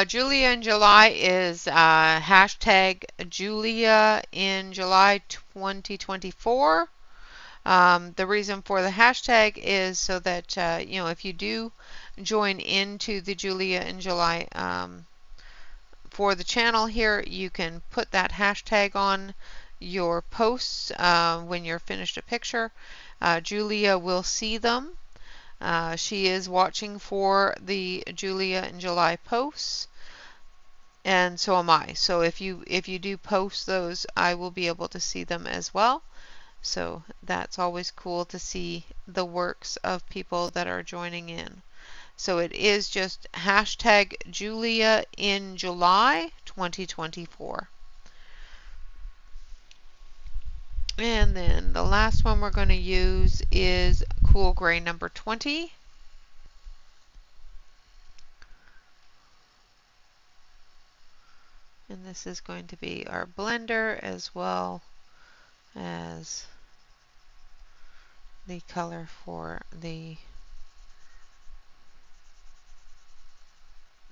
Julia in July is hashtag Julia in July 2024. The reason for the hashtag is so that, if you do join into the Julia in July for the channel here, you can put that hashtag on your posts when you're finished a picture. Julia will see them. She is watching for the Julia in July posts, and so am I. So if you do post those, I will be able to see them as well. So that's always cool to see the works of people that are joining in. So it is just hashtag Julia in July 2024. And then the last one we're going to use is Cool Gray number 20. And this is going to be our blender as well as the color for the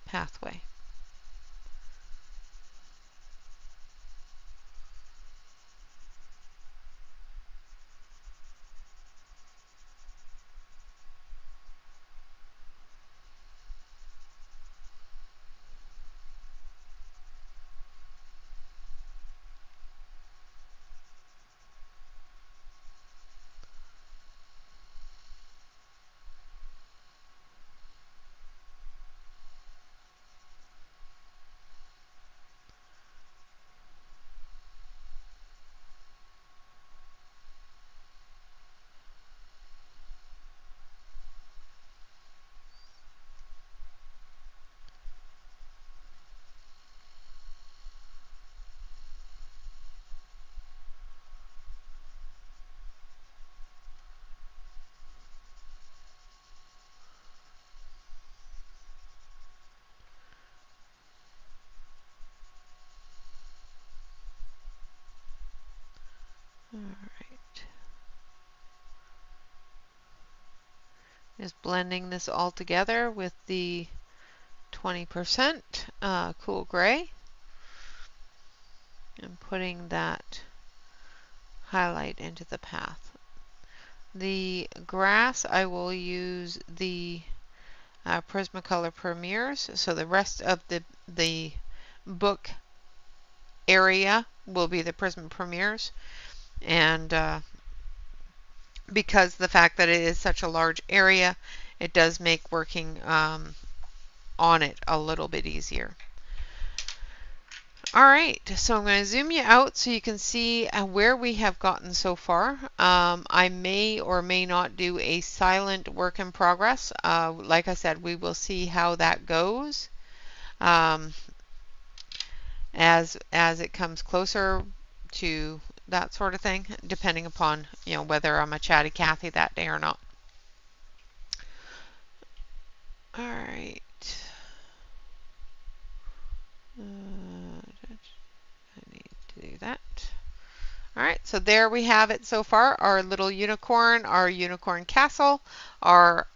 pathway. Alright. Just blending this all together with the 20% Cool Gray and putting that highlight into the path. The grass, I will use the Prismacolor Premieres, so the rest of the book area will be the Prism Premieres, and because the fact that it is such a large area, it does make working on it a little bit easier. Alright, so I'm going to zoom you out so you can see where we have gotten so far. I may or may not do a silent work in progress. Like I said, we will see how that goes as it comes closer to that sort of thing, depending upon whether I'm a chatty Cathy that day or not. Alright. I need to do that. Alright, so there we have it so far. Our little unicorn, our unicorn castle, our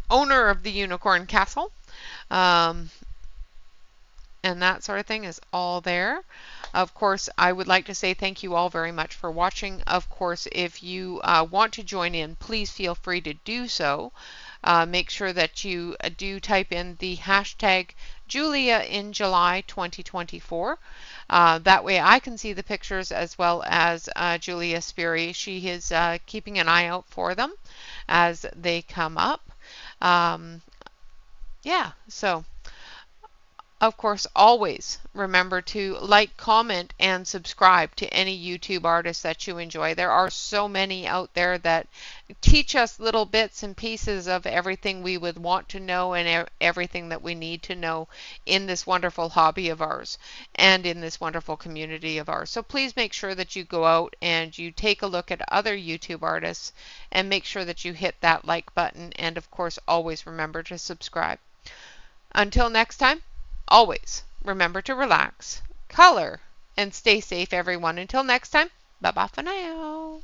owner of the unicorn castle, and that sort of thing is all there. Of course, I would like to say thank you all very much for watching. Of course, if you want to join in, please feel free to do so. Make sure that you do type in the hashtag Julia in July 2024. That way I can see the pictures as well as Julia Sperry. She is keeping an eye out for them as they come up. Yeah, so of course, always remember to like, comment, and subscribe to any YouTube artists that you enjoy. There are so many out there that teach us little bits and pieces of everything we would want to know and everything that we need to know in this wonderful hobby of ours and in this wonderful community of ours. So please make sure that you go out and you take a look at other YouTube artists and make sure that you hit that like button, and of course always remember to subscribe. Until next time, always remember to relax, color, and stay safe, everyone. Until next time, bye-bye for now.